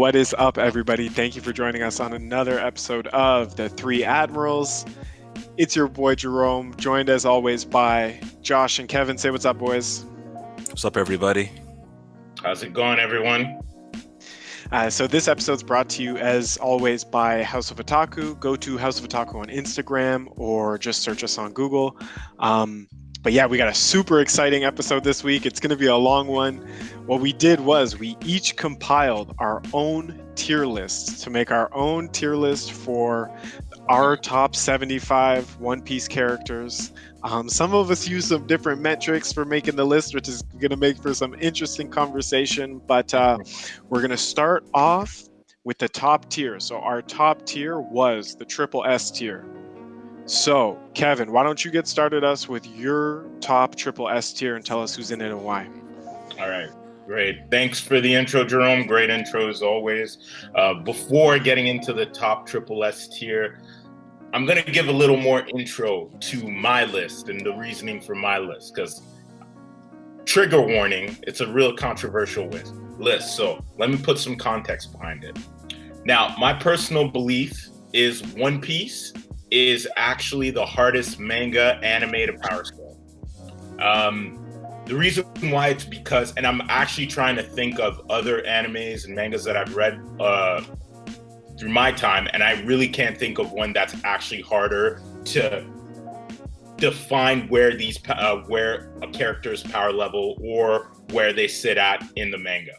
What is up, everybody? Thank you for joining us on another episode of The Three Admirals. It's your boy Jerome, joined as always by Josh and Kevin. Say what's up, boys. What's up, everybody? How's it going, everyone? So this episode's brought to you, as always, by House of Otaku. Go to House of Otaku on Instagram or just search us on Google. But yeah, we got a super exciting episode this week. It's going to be a long one. What we did was we each compiled our own tier lists to make our own tier list for our top 75 One Piece characters. Some of us use some different metrics for making the list, which is going to make for some interesting conversation. But we're going to start off with the top tier. So our top tier was the Triple S tier. So, Kevin, why don't you get started us with your top Triple S tier and tell us who's in it and why? All right, great. Thanks for the intro, Jerome. Great intro as always. Before getting into the top Triple S tier, I'm going to give a little more intro to my list and the reasoning for my list, because trigger warning, it's a real controversial list. So let me put some context behind it. Now, my personal belief is One Piece is actually the hardest manga anime to power scale. The reason why it's because, and I'm actually trying to think of other animes and mangas that I've read through my time, and I really can't think of one that's actually harder to define where where a character's power level or where they sit at in the manga.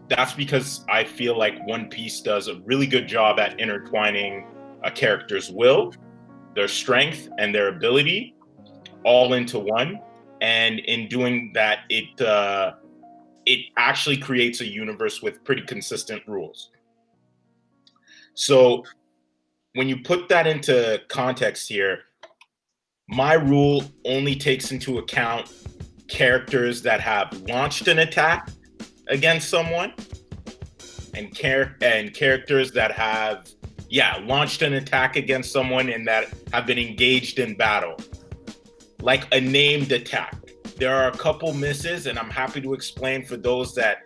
That's because I feel like One Piece does a really good job at intertwining a character's will, their strength, and their ability all into one. And in doing that, it actually creates a universe with pretty consistent rules. So when you put that into context here, my rule only takes into account characters that have launched an attack against someone and characters that have launched an attack against someone and that have been engaged in battle. Like a named attack. There are a couple misses, and I'm happy to explain for those that,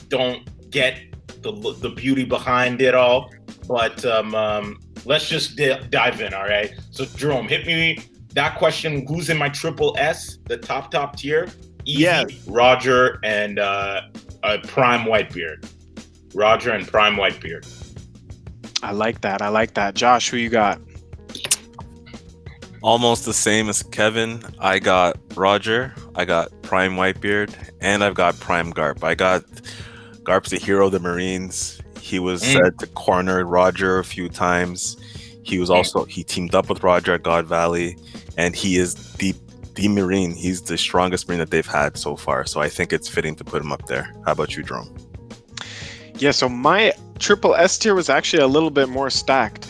don't get the beauty behind it all. But let's just dive in, all right? So, Jerome, hit me that question. Who's in my Triple S, the top tier? Easy, yeah. Roger and Prime Whitebeard. Roger and Prime Whitebeard. I like that. Josh, who you got? Almost the same as Kevin. I got Roger, I got Prime Whitebeard, and I've got Prime Garp. I got Garp's the hero of the Marines. He was said to corner Roger a few times. He was also, he teamed up with Roger at God Valley, and he is the Marine. He's the strongest Marine that they've had so far. So I think it's fitting to put him up there. How about you, Jerome? Yeah, so my Triple S tier was actually a little bit more stacked.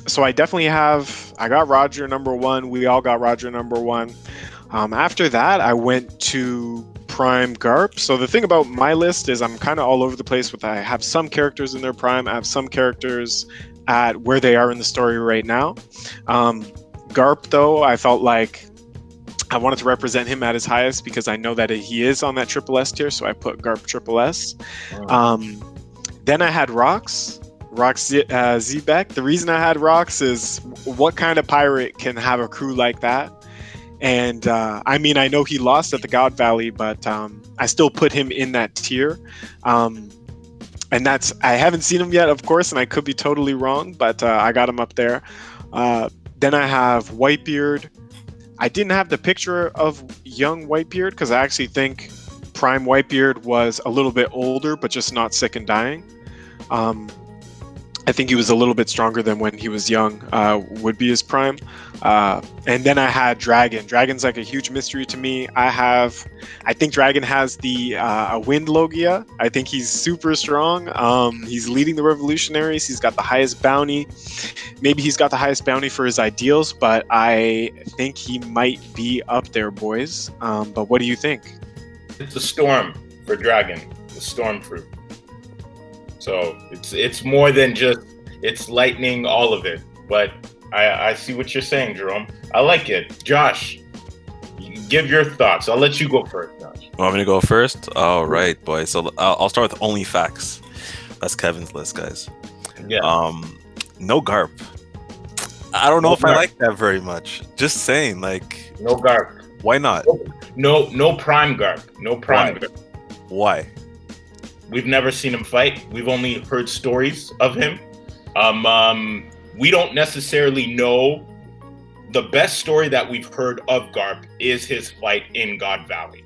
So I definitely I got Roger number one. We all got Roger number one. After that, I went to Prime Garp. So the thing about my list is I'm kind of all over the place I have some characters in their prime. I have some characters at where they are in the story right now. Garp, though, I felt like I wanted to represent him at his highest because I know that he is on that Triple S tier. So I put Garp Triple S. Then I had Rox Zebek. The reason I had Rox is what kind of pirate can have a crew like that? And I know he lost at the God Valley, but I still put him in that tier. And I haven't seen him yet, of course, and I could be totally wrong, but I got him up there. Then I have Whitebeard. I didn't have the picture of young Whitebeard because I actually think Prime Whitebeard was a little bit older, but just not sick and dying. I think he was a little bit stronger than when he was young, would be his prime. And then I had Dragon. Dragon's like a huge mystery to me. I think Dragon has a Wind Logia. I think he's super strong. He's leading the revolutionaries. He's got the highest bounty. Maybe he's got the highest bounty for his ideals, but I think he might be up there, boys. But what do you think? It's a storm for Dragon, the storm fruit. So it's more than just it's lightning, all of it. But I see what you're saying, Jerome. I like it. Josh, give your thoughts. I'll let you go first, Josh. Want me to go first? All right, boys. So I'll start with only facts. That's Kevin's list, guys. Yeah. No Garp. I don't know No if I Garp. like that very much. Just saying, like, No Garp. why not? No prime Garp. No prime Why? Garp. Why? We've never seen him fight. We've only heard stories of him. We don't necessarily know. The best story that we've heard of Garp is his fight in God Valley.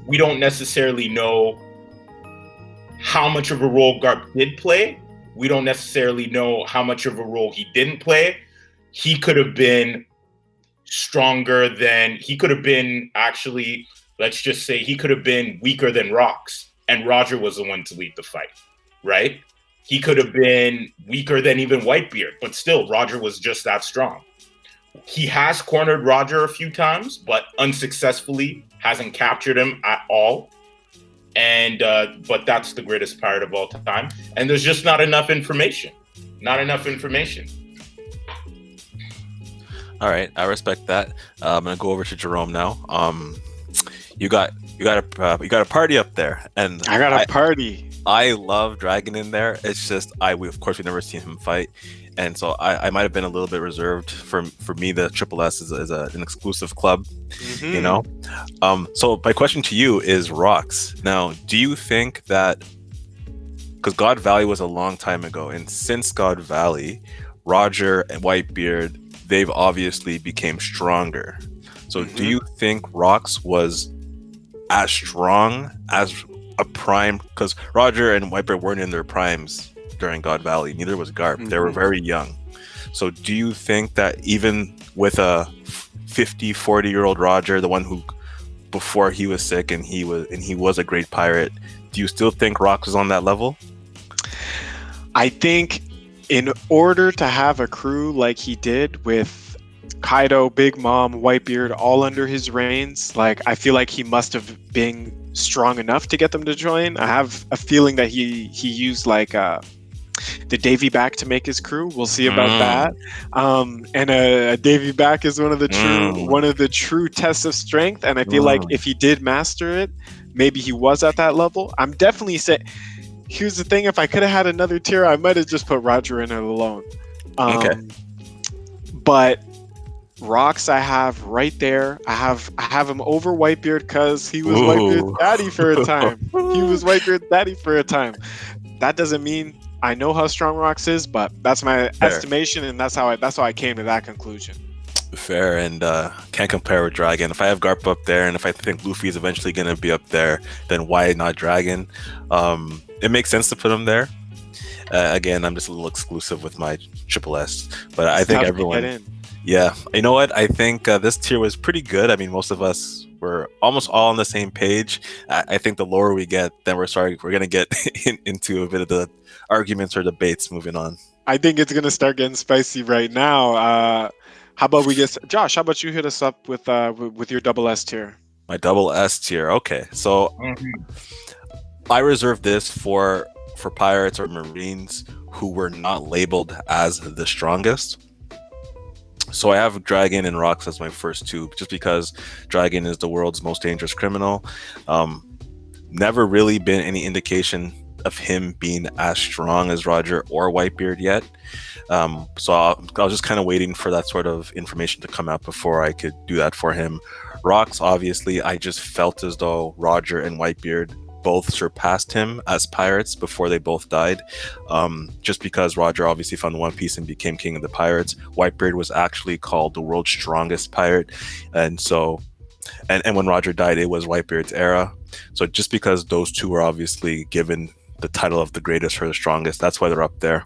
We don't necessarily know how much of a role Garp did play. We don't necessarily know how much of a role he didn't play. He could have been stronger than, he could have been actually, let's just say he could have been weaker than Rox, and Roger was the one to lead the fight, right? He could have been weaker than even Whitebeard, but still Roger was just that strong. He has cornered Roger a few times, but unsuccessfully, hasn't captured him at all. And but that's the greatest pirate of all time. And there's just not enough information. Not enough information. All right, I respect that. I'm gonna go over to Jerome now. You got a party up there, and I got a party. I love Dragon in there. It's just of course we've never seen him fight, and so I might have been a little bit reserved. For me, the Triple S is an exclusive club, you know. So my question to you is, Rox. Now, do you think that, because God Valley was a long time ago, and since God Valley, Roger and Whitebeard, they've obviously became stronger. So do you think Rox was as strong as a prime? Because Roger and Whitebeard weren't in their primes during God Valley. Neither was Garp. They were very young. So do you think that even with a 40-year-old Roger, the one who before he was sick and he was a great pirate, do you still think Rox was on that level? I think in order to have a crew like he did with Kaido, Big Mom, Whitebeard all under his reins, like I feel like he must have been strong enough to get them to join. I have a feeling that he used like the Davy back to make his crew. We'll see about that. And a Davy back is one of the true tests of strength. And I feel like if he did master it, maybe he was at that level. I'm definitely saying. Here's the thing: if I could have had another tier, I might have just put Roger in it alone. Okay. But Rox, I have right there. I have him over Whitebeard because he was Whitebeard's daddy for a time. He was Whitebeard's daddy for a time. That doesn't mean I know how strong Rox is, but that's my estimation, and that's how I came to that conclusion. Fair, and can't compare with Dragon. If I have Garp up there, and if I think Luffy is eventually going to be up there, then why not Dragon? It makes sense to put him there. Again, I'm just a little exclusive with my Triple S, but I think everyone. Yeah, you know what? I think this tier was pretty good. I mean, most of us were almost all on the same page. I think the lower we get, then we're going to get into a bit of the arguments or debates moving on. I think it's going to start getting spicy right now. How about we get Josh? How about you hit us up with your double S tier? My double S tier. Okay, so I reserved this for pirates or marines who were not labeled as the strongest. So I have Dragon and Rox as my first two, just because Dragon is the world's most dangerous criminal. Never really been any indication of him being as strong as Roger or Whitebeard yet. So I was just kind of waiting for that sort of information to come out before I could do that for him. Rox, obviously, I just felt as though Roger and Whitebeard both surpassed him as pirates before they both died. Just because Roger obviously found One Piece and became king of the pirates. Whitebeard was actually called the world's strongest pirate. And so, and when Roger died, it was Whitebeard's era. So just because those two were obviously given the title of the greatest or the strongest, that's why they're up there.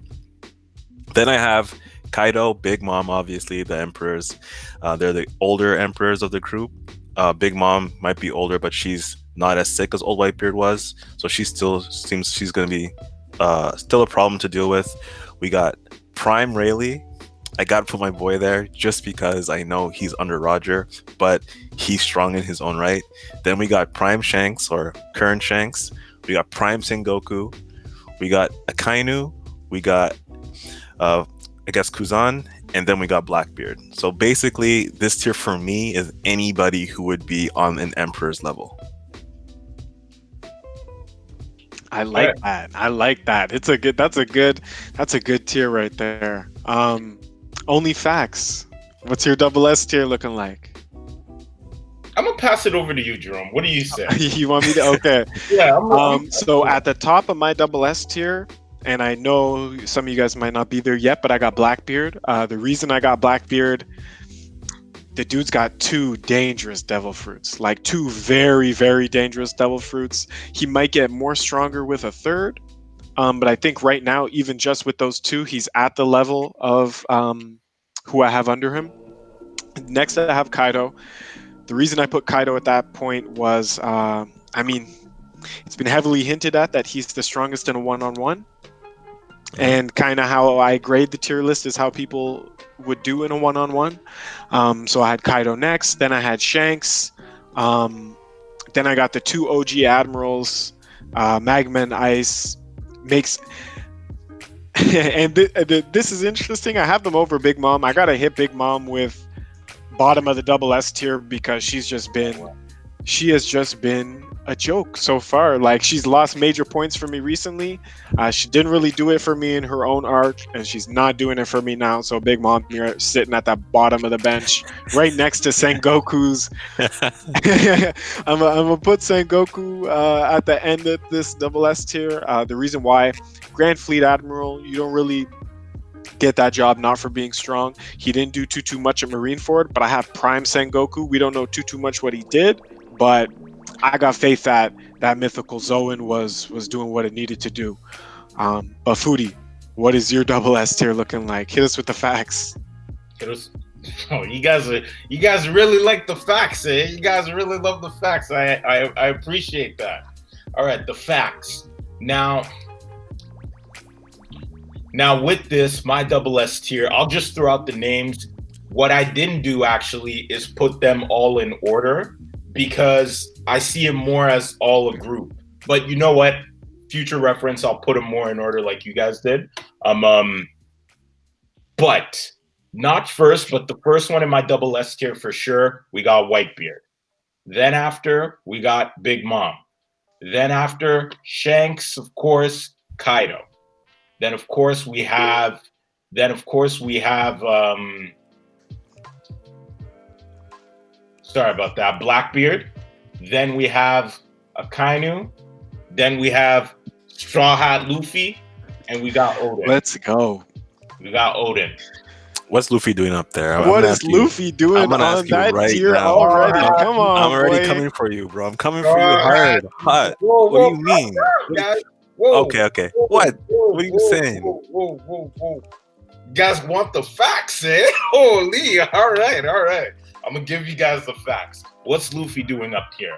Then I have Kaido, Big Mom, obviously the emperors. They're the older emperors of the group. Big Mom might be older, but she's not as sick as old Whitebeard was, so she still seems she's going to be still a problem to deal with. We got Prime Rayleigh. I got to put my boy there just because I know he's under Roger, but he's strong in his own right. Then we got Prime Shanks or Current Shanks. We got Prime Sengoku. We got Akainu. We got I guess Kuzan, and then we got Blackbeard. So basically, this tier for me is anybody who would be on an Emperor's level. I like that. I like that. That's a good tier right there. Only facts. What's your double S tier looking like? I'm gonna pass it over to you, Jerome. What do you say? You want me to? Okay. Yeah. So at the top of my double S tier, and I know some of you guys might not be there yet, but I got Blackbeard. The reason I got Blackbeard, the dude's got two dangerous devil fruits, like two very, very dangerous devil fruits. He might get more stronger with a third, but I think right now, even just with those two, he's at the level of who I have under him. Next, I have Kaido. The reason I put Kaido at that point was, it's been heavily hinted at that he's the strongest in a one-on-one. And kind of how I grade the tier list is how people would do in a one-on-one. So I had Kaido next, then I had Shanks, then I got the two OG Admirals, Magma and Ice. And this is interesting. I have them over Big Mom. I gotta hit Big Mom with bottom of the double S tier because she has just been a joke so far. Like, she's lost major points for me recently. She didn't really do it for me in her own arc, and she's not doing it for me now. So Big Mom here sitting at the bottom of the bench, right next to Sengoku's. I'm gonna put Sengoku at the end of this double S tier. The reason why, Grand Fleet Admiral, you don't really get that job not for being strong. He didn't do too much at Marineford, but I have Prime Sengoku. We don't know too much what he did, but I got faith that mythical Zoan was doing what it needed to do. But Foodie, what is your double S tier looking like? Hit us with the facts. Oh, you guys really like the facts, eh? You guys really love the facts. I appreciate that. All right, the facts. Now with this, my double S tier, I'll just throw out the names. What I didn't do actually is put them all in order because I see it more as all a group. But you know what? Future reference, I'll put them more in order like you guys did. But not first, but the first one in my double S tier for sure, we got Whitebeard. Then after, we got Big Mom. Then after, Shanks, of course, Kaido. Then of course we have sorry about that, Blackbeard. Then we have Akainu. Then we have Straw Hat Luffy, and we got Oden. Let's go. We got Oden. What's Luffy doing up there? What is Luffy doing on that tier already? Come on, I'm already coming for you, bro. I'm coming for you hard. Hot. What do you mean? Whoa, okay. What are you saying? Whoa. You guys want the facts, eh? Holy, all right. I'm gonna give you guys the facts. What's Luffy doing up here?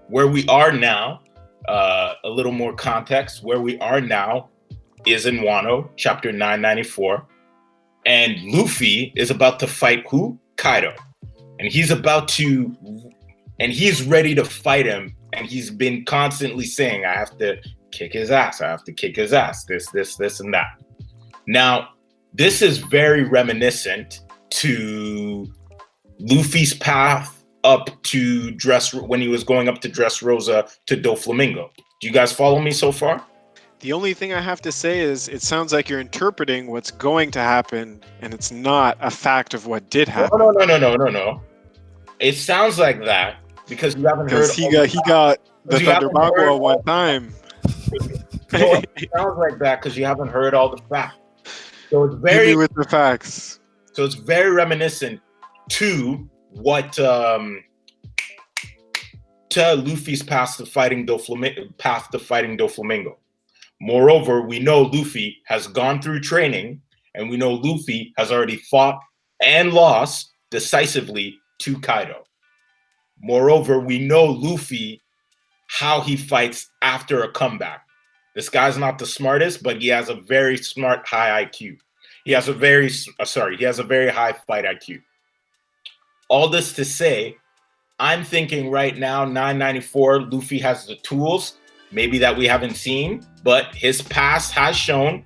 Where we are now, a little more context. Where we are now is in Wano, chapter 994. And Luffy is about to fight who? Kaido. And he's ready to fight him. And he's been constantly saying, I have to kick his ass. This, and that. Now, this is very reminiscent to Luffy's path up to when he was going up to Dressrosa to Doflamingo. Do you guys follow me so far? The only thing I have to say is it sounds like you're interpreting what's going to happen, and it's not a fact of what did happen. No. It sounds like that because you haven't heard. Because he got the Thunder Bagua one time. It sounds like that because you haven't heard all the facts. So it's Hit me with the facts. So it's very reminiscent to what to Luffy's path to fighting Doflamingo. Moreover, we know Luffy has gone through training, and we know Luffy has already fought and lost decisively to Kaido. Moreover, we know Luffy, how he fights after a comeback. This guy's not the smartest, but he has a very smart, high IQ. He has a very high fight IQ. All this to say, I'm thinking right now, 994, Luffy has the tools, maybe that we haven't seen, but his past has shown,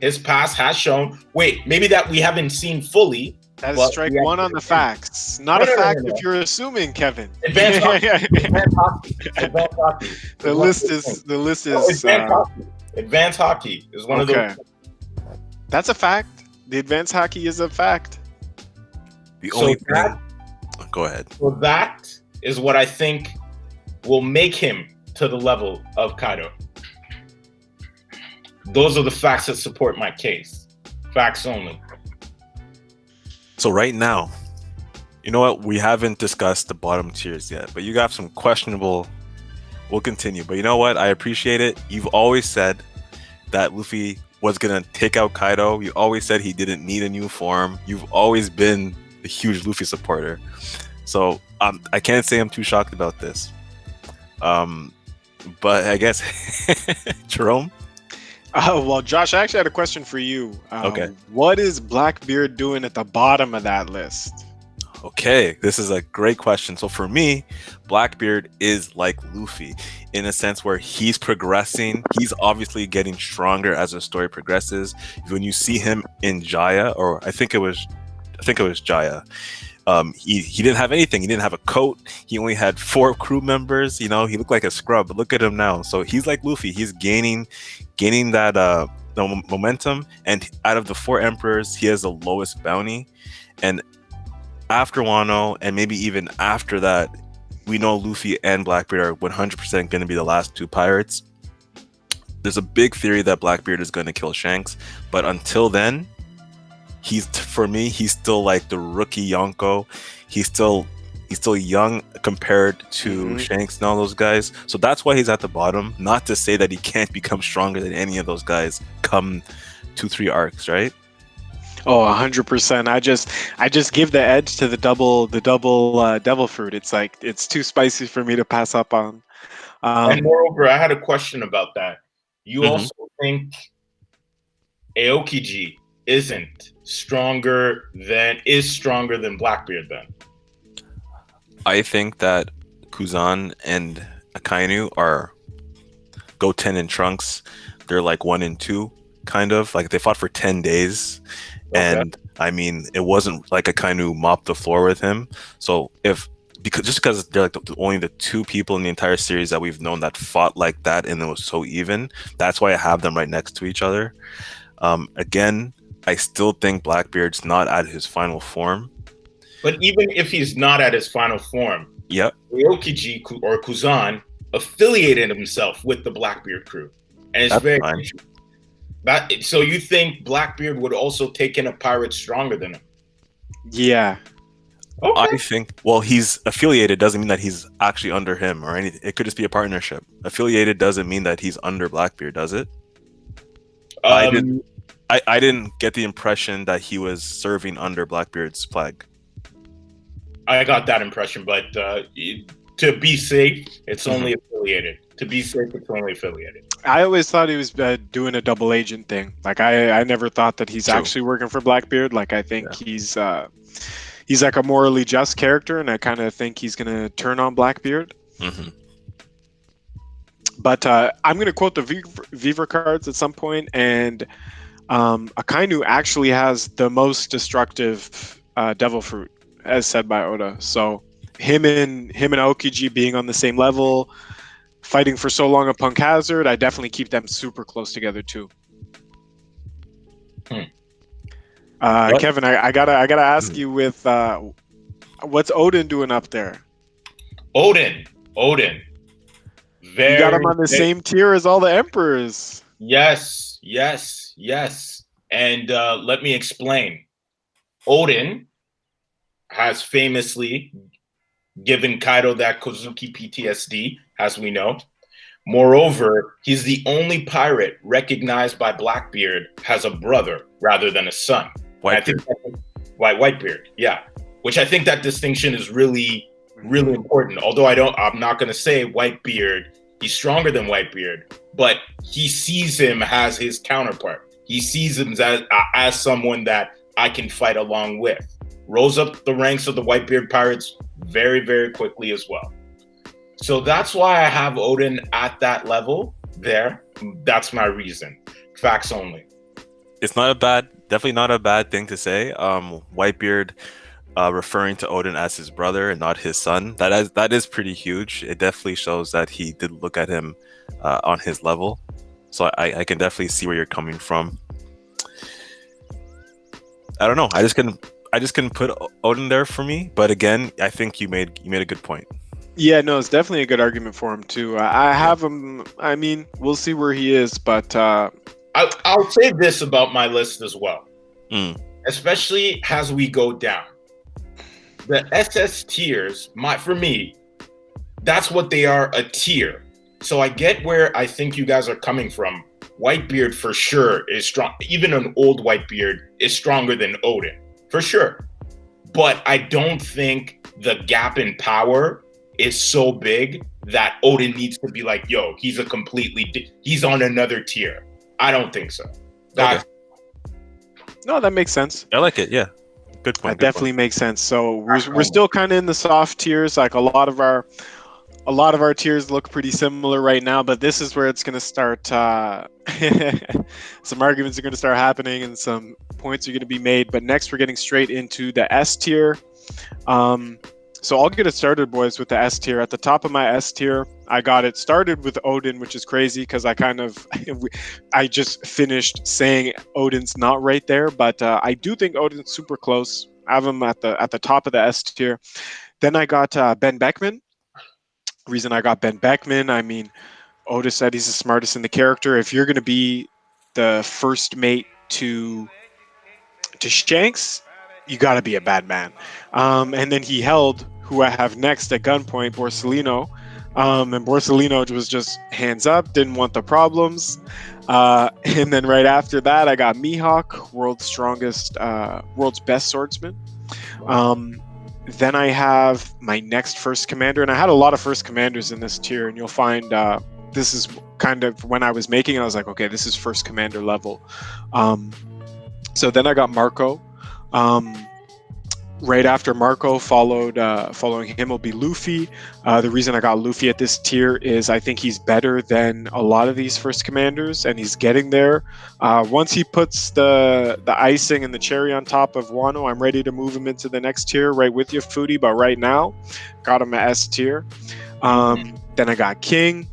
maybe that we haven't seen fully, That is But strike we have one to on the continue. facts. Not No, a no, no, fact no, no. if you're assuming, Kevin. Advanced hockey. Advanced hockey. Advanced hockey. The list is Advanced hockey. Advanced hockey is one of okay. those. That's a fact. The advanced hockey is a fact. The So only that- thing. Go ahead. So that is what I think will make him to the level of Kaido. Those are the facts that support my case. Facts only. So right now, you know what? We haven't discussed the bottom tiers yet, but you got some questionable. We'll continue. But you know what? I appreciate it. You've always said that Luffy was gonna take out Kaido. You always said he didn't need a new form. You've always been a huge Luffy supporter. So I can't say I'm too shocked about this. But I guess Jerome. Well, Josh, I actually had a question for you. Okay. What is Blackbeard doing at the bottom of that list? Okay, this is a great question. So for me, Blackbeard is like Luffy in a sense where he's progressing. He's obviously getting stronger as the story progresses. When you see him in Jaya, or I think it was Jaya. He didn't have anything. He didn't have a coat. He only had 4 crew members. You know, he looked like a scrub. But look at him now. So he's like Luffy. He's gaining that the momentum. And out of the 4 emperors, he has the lowest bounty. And after Wano, and maybe even after that, we know Luffy and Blackbeard are 100% going to be the last 2 pirates. There's a big theory that Blackbeard is going to kill Shanks, but until then, for me, he's still like the rookie Yonko. He's still young compared to Shanks and all those guys. So that's why he's at the bottom. Not to say that he can't become stronger than any of those guys come 2-3 arcs, right? Oh, 100%. I just give the edge to the double devil fruit. It's like it's too spicy for me to pass up on. And moreover, I had a question about that. You also think Aokiji is stronger than Blackbeard then? I think that Kuzan and Akainu go 10 in Trunks. They're like 1 and 2, kind of. Like they fought for 10 days. Okay. And I mean, it wasn't like Akainu mopped the floor with him. So because they're like only the 2 people in the entire series that we've known that fought like that and it was so even, that's why I have them right next to each other. Again, I still think Blackbeard's not at his final form. But even if he's not at his final form, yep, Aokiji or Kuzan affiliated himself with the Blackbeard crew, and it's very interesting. So you think Blackbeard would also take in a pirate stronger than him? Yeah. Okay. I think. Well, he's affiliated doesn't mean that he's actually under him or anything. It could just be a partnership. Affiliated doesn't mean that he's under Blackbeard, does it? I didn't get the impression that he was serving under Blackbeard's flag. I got that impression, but to be safe, it's only affiliated. To be safe, it's only affiliated. I always thought he was doing a double agent thing. Like I never thought that he's actually working for Blackbeard. Like I think he's like a morally just character, and I kind of think he's gonna turn on Blackbeard. But I'm going to quote the Viva cards at some point, and Akainu actually has the most destructive Devil Fruit, as said by Oda. So him and Aokiji being on the same level, fighting for so long of Punk Hazard, I definitely keep them super close together too. Kevin, I gotta ask you with what's Odin doing up there? Odin. You got him on the same tier as all the emperors. Yes. And let me explain. Odin has famously given Kaido that Kozuki PTSD, as we know. Moreover, he's the only pirate recognized by Blackbeard as a brother rather than a son. Whitebeard, yeah. Which I think that distinction is really, really important. Although I'm not going to say Whitebeard, he's stronger than Whitebeard, but he sees him as his counterpart. He sees him as someone that I can fight along with. Rose up the ranks of the Whitebeard pirates very, very quickly as well. So that's why I have Odin at that level there. That's my reason. Facts only. It's not a bad definitely not a bad thing to say. Whitebeard referring to Odin as his brother and not his son. That is pretty huge. It definitely shows that he did look at him on his level. So I can definitely see where you're coming from. I don't know. I just couldn't put Odin there for me. But again, I think you made a good point. Yeah, no, it's definitely a good argument for him too. I have him. I mean, we'll see where he is, but I'll say this about my list as well, especially as we go down. The SS tiers, for me, that's what they are, a tier. So I get where I think you guys are coming from. Whitebeard for sure is strong. Even an old Whitebeard is stronger than Odin, for sure. But I don't think the gap in power is so big that Odin needs to be like, yo, he's on another tier. I don't think so. Okay. No, that makes sense. I like it. Yeah. Good point. That definitely makes sense. So we're still kind of in the soft tiers. Like a lot of our tiers look pretty similar right now, but this is where it's going to start. Some arguments are going to start happening, and some points are going to be made. But next, we're getting straight into the S tier. So I'll get it started, boys, with the S tier. At the top of my S tier, I got it started with Odin, which is crazy because I just finished saying Odin's not right there, but I do think Odin's super close. I have him at the top of the S tier. Then I got Ben Beckman. Reason I got Ben Beckman, I mean, Otis said he's the smartest in the character. If you're going to be the first mate to Shanks, you got to be a bad man. And then he held who I have next at gunpoint, Borsellino. And Borsellino was just hands up, didn't want the problems. And then right after that, I got Mihawk, world's best swordsman. Then I have my next first commander, and I had a lot of first commanders in this tier, and you'll find this is kind of when I was making it, I was like, okay, this is first commander level. So then I got Marco. Right after Marco, following him will be Luffy. The reason I got Luffy at this tier is I think he's better than a lot of these first commanders, and he's getting there. Once he puts the icing and the cherry on top of Wano, I'm ready to move him into the next tier right with you, Foodie. But right now, got him at S tier. Then I got King.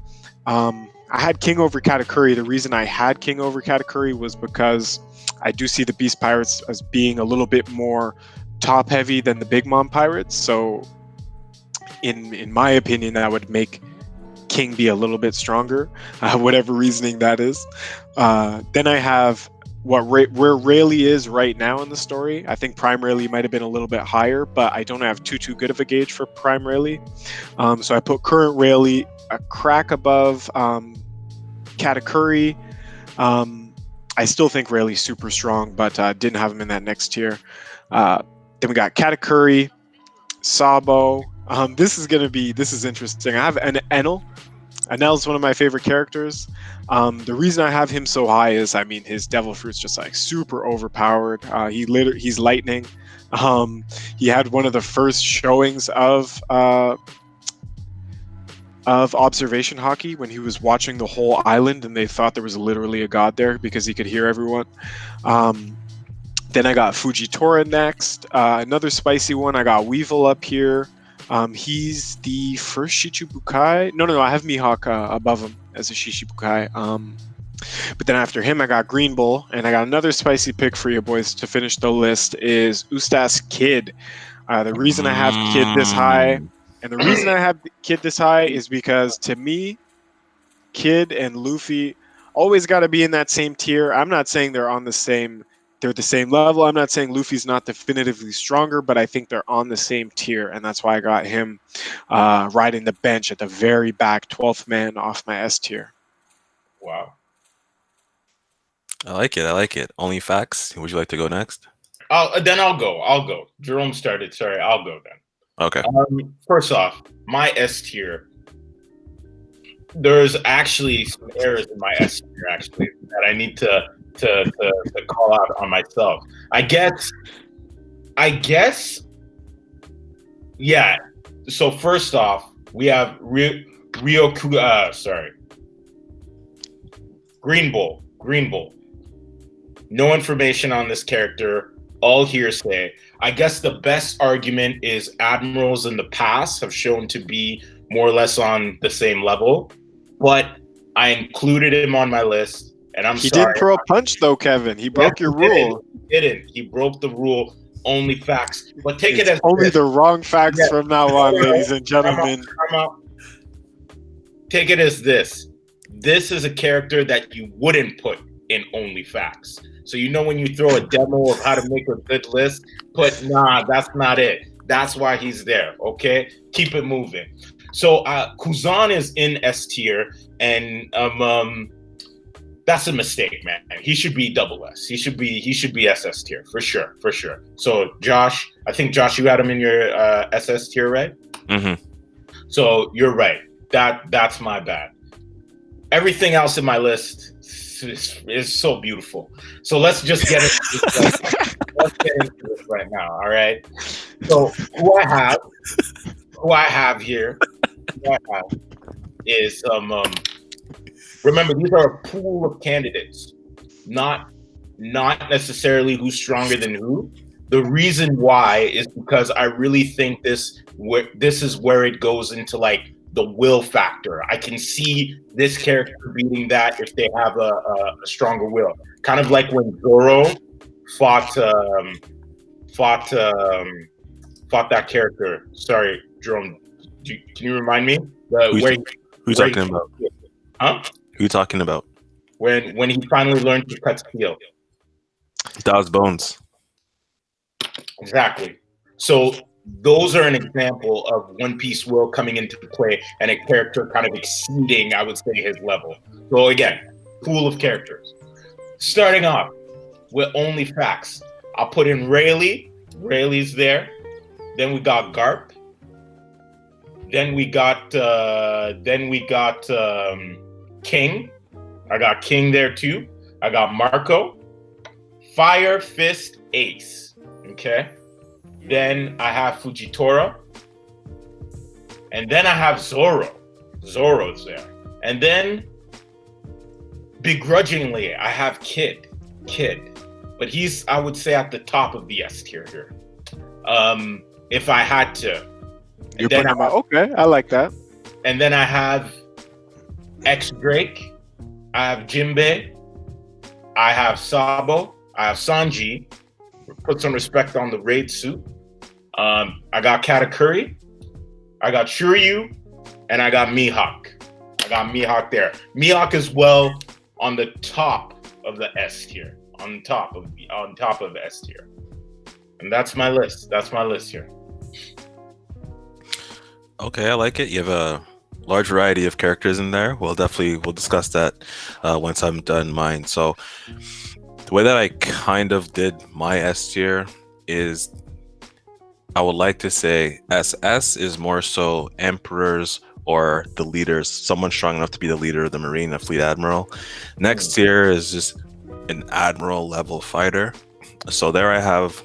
I had King over Katakuri. The reason I had King over Katakuri was because I do see the Beast Pirates as being a little bit more top heavy than the Big Mom Pirates, so in my opinion that would make King be a little bit stronger, whatever reasoning that is. Then I have where Rayleigh is right now in the story. I think Prime Rayleigh might have been a little bit higher, but I don't have too good of a gauge for Prime Rayleigh, so I put current Rayleigh a crack above Katakuri. I still think Rayleigh's super strong, but didn't have him in that next tier. Then we got Katakuri, Sabo. This is interesting. I have Enel. Enel's one of my favorite characters. The reason I have him so high is, I mean, his Devil Fruit's just like super overpowered. He's lightning. He had one of the first showings of observation hockey when he was watching the whole island, and they thought there was literally a god there because he could hear everyone. Then I got Fujitora next. Another spicy one. I got Weevil up here. He's the first Shichibukai. No. I have Mihawk above him as a Shichibukai. But then after him, I got Green Bull. And I got another spicy pick for you boys to finish the list is Ustaz Kid. The reason I have Kid this high, and the reason I have Kid this high is because to me, Kid and Luffy always got to be in that same tier. I'm not saying they're the same level. I'm not saying Luffy's not definitively stronger, but I think they're on the same tier, and that's why I got him riding the bench at the very back, 12th man off my S tier. Wow. I like it. Only facts. Would you like to go next? Then I'll go. Jerome started. Sorry, I'll go then. Okay. First off, my S tier. There's actually some errors in my S tier actually that I need to call out on myself. I guess. Yeah. So first off, we have Green Bull. No information on this character. All hearsay. I guess the best argument is admirals in the past have shown to be more or less on the same level, but I included him on my list, and He sorry. didn't throw a punch though, Kevin. He broke your rule. He didn't. He broke the rule. Only facts. But take It's it as only this. the wrong facts from now on, ladies and gentlemen. Time out. Take it as this. This is a character that you wouldn't put in only facts. So when you throw a demo of how to make a good list, nah, that's not it. That's why he's there. Okay, keep it moving. So Kuzan is in S tier, and that's a mistake, man. He should be double S. He should be SS tier for sure. So Josh, I think Josh, you had him in your SS tier, right? Mm-hmm. So you're right. That's my bad. Everything else in my list is so beautiful. So let's just get into this. Let's get into this right now. All right. So who I have here is remember, these are a pool of candidates, not necessarily who's stronger than who. The reason why is because I really think this is where it goes into like the will factor. I can see this character beating that if they have a stronger will. Kind of like when Zoro fought that character. Sorry, Jerome. Can you remind me? Who's talking about? Huh? Who you talking about? When he finally learned to cut steel. That was Bones. Exactly. So those are an example of One Piece will coming into play and a character kind of exceeding, I would say, his level. So again, pool of characters. Starting off with only facts. I'll put in Rayleigh. Rayleigh's there. Then we got Garp. Then we got King. I got King there too. I got Marco. Fire Fist Ace. Okay. Then I have Fujitora. And then I have Zoro. Zoro's there. And then begrudgingly, I have Kid. But he's, I would say, at the top of the S tier here. If I had to. You're putting him out. Okay, I like that. And then I have X Drake. I have Jinbei. I have Sabo. I have Sanji. Put some respect on the raid suit. I got Katakuri. I got Shiryu. And I got Mihawk. I got Mihawk there. Mihawk is well on the top of the S tier. On top of the S tier. And that's my list. That's my list here. Okay, I like it. You have a large variety of characters in there. We'll discuss that once I'm done mine. So the way that I kind of did my S tier is I would like to say SS is more so emperors or the leaders, someone strong enough to be the leader of the Marine, a fleet admiral. Next tier is just an admiral level fighter. So there I have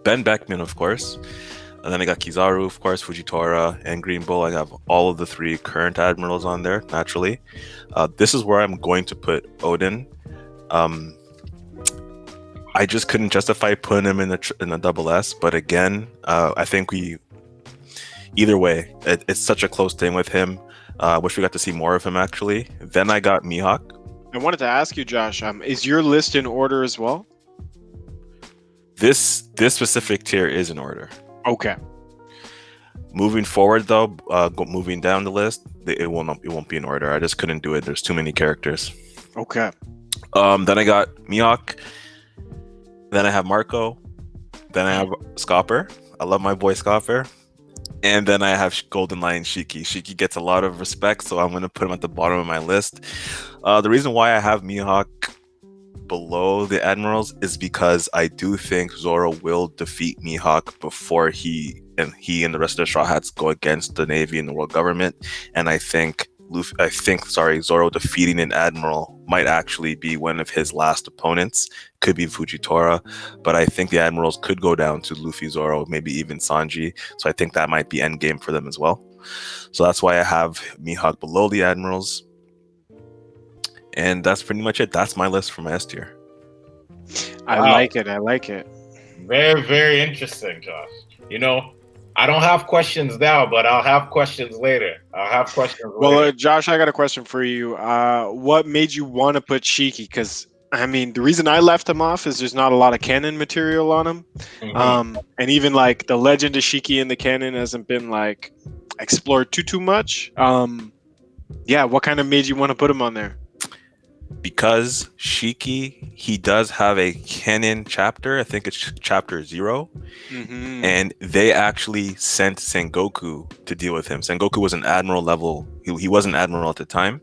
Ben Beckman, of course. And then I got Kizaru, of course, Fujitora, and Green Bull. I have all of the three current admirals on there, naturally. This is where I'm going to put Odin. I just couldn't justify putting him in a double S, but again, I think either way, it's such a close thing with him. Wish we got to see more of him, actually. Then I got Mihawk. I wanted to ask you, Josh, is your list in order as well? This specific tier is in order. Okay. Moving forward, though, moving down the list, it won't be in order. I just couldn't do it. There's too many characters. Okay. Then I got Mihawk. Then I have Marco. Then I have Scopper. I love my boy Scopper. And then I have Golden Lion Shiki. Shiki gets a lot of respect, so I'm going to put him at the bottom of my list. The reason why I have Mihawk below the admirals is because I do think Zoro will defeat Mihawk before he and the rest of the Straw Hats go against the Navy and the world government. And I think Zoro defeating an admiral might actually be one of his last opponents. Could be Fujitora, but I think the admirals could go down to Luffy, Zoro, maybe even Sanji. So I think that might be endgame for them as well. So that's why I have Mihawk below the admirals. And that's pretty much it. That's my list for my S tier. I Wow. like it. I like it. Very, very interesting, Josh. You know, I don't have questions now, but I'll have questions later. Well, Josh, I got a question for you. What made you want to put Shiki? Because I mean, the reason I left him off is there's not a lot of canon material on him, and even like the legend of Shiki in the canon hasn't been like explored too much. Yeah, what kind of made you want to put him on there? Because Shiki, he does have a canon chapter. I think it's chapter 0. And they actually sent Sengoku to deal with him. Sengoku was an admiral level. He was an admiral at the time.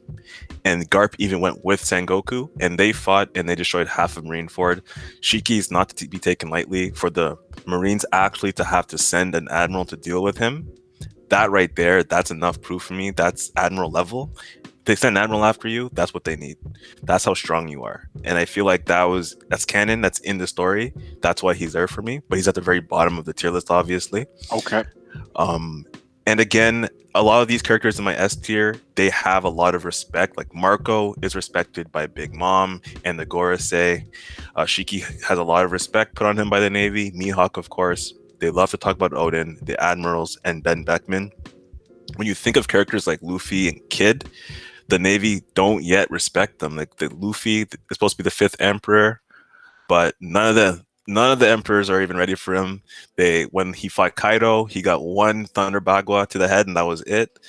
And Garp even went with Sengoku, and they fought and they destroyed half of Marineford. Shiki is not to be taken lightly. For the Marines actually to have to send an admiral to deal with him, that right there, that's enough proof for me. That's admiral level. They send an admiral after you, that's what they need. That's how strong you are. And I feel like that's canon, that's in the story. That's why he's there for me. But he's at the very bottom of the tier list, obviously. Okay. And again, a lot of these characters in my S tier, they have a lot of respect. Like Marco is respected by Big Mom and the Gorosei. Shiki has a lot of respect put on him by the Navy. Mihawk, of course. They love to talk about Odin, the admirals, and Ben Beckman. When you think of characters like Luffy and Kid, the Navy don't yet respect them. Like Luffy is supposed to be the 5th emperor, but none of the emperors are even ready for him. When he fought Kaido, he got one Thunder Bagua to the head, and that was it.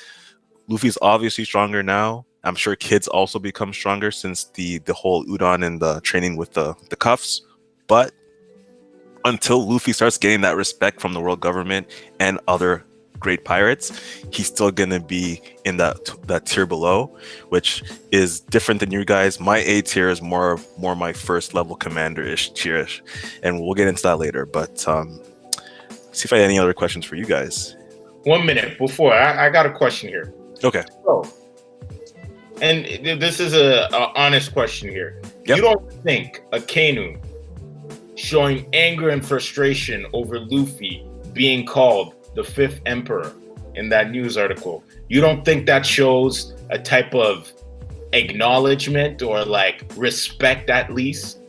Luffy's obviously stronger now. I'm sure Kid's also become stronger since the whole Udon and the training with the cuffs. But until Luffy starts getting that respect from the world government and other great pirates, he's still gonna be in that tier below, which is different than you guys. My A tier is more my first level commander-ish tier-ish, and we'll get into that later. But see if I have any other questions for you guys. 1 minute before I got a question here. Okay. So, and this is a honest question here. Yep. You don't think Akainu showing anger and frustration over Luffy being called the 5th emperor in that news article, you don't think that shows a type of acknowledgement or like respect at least?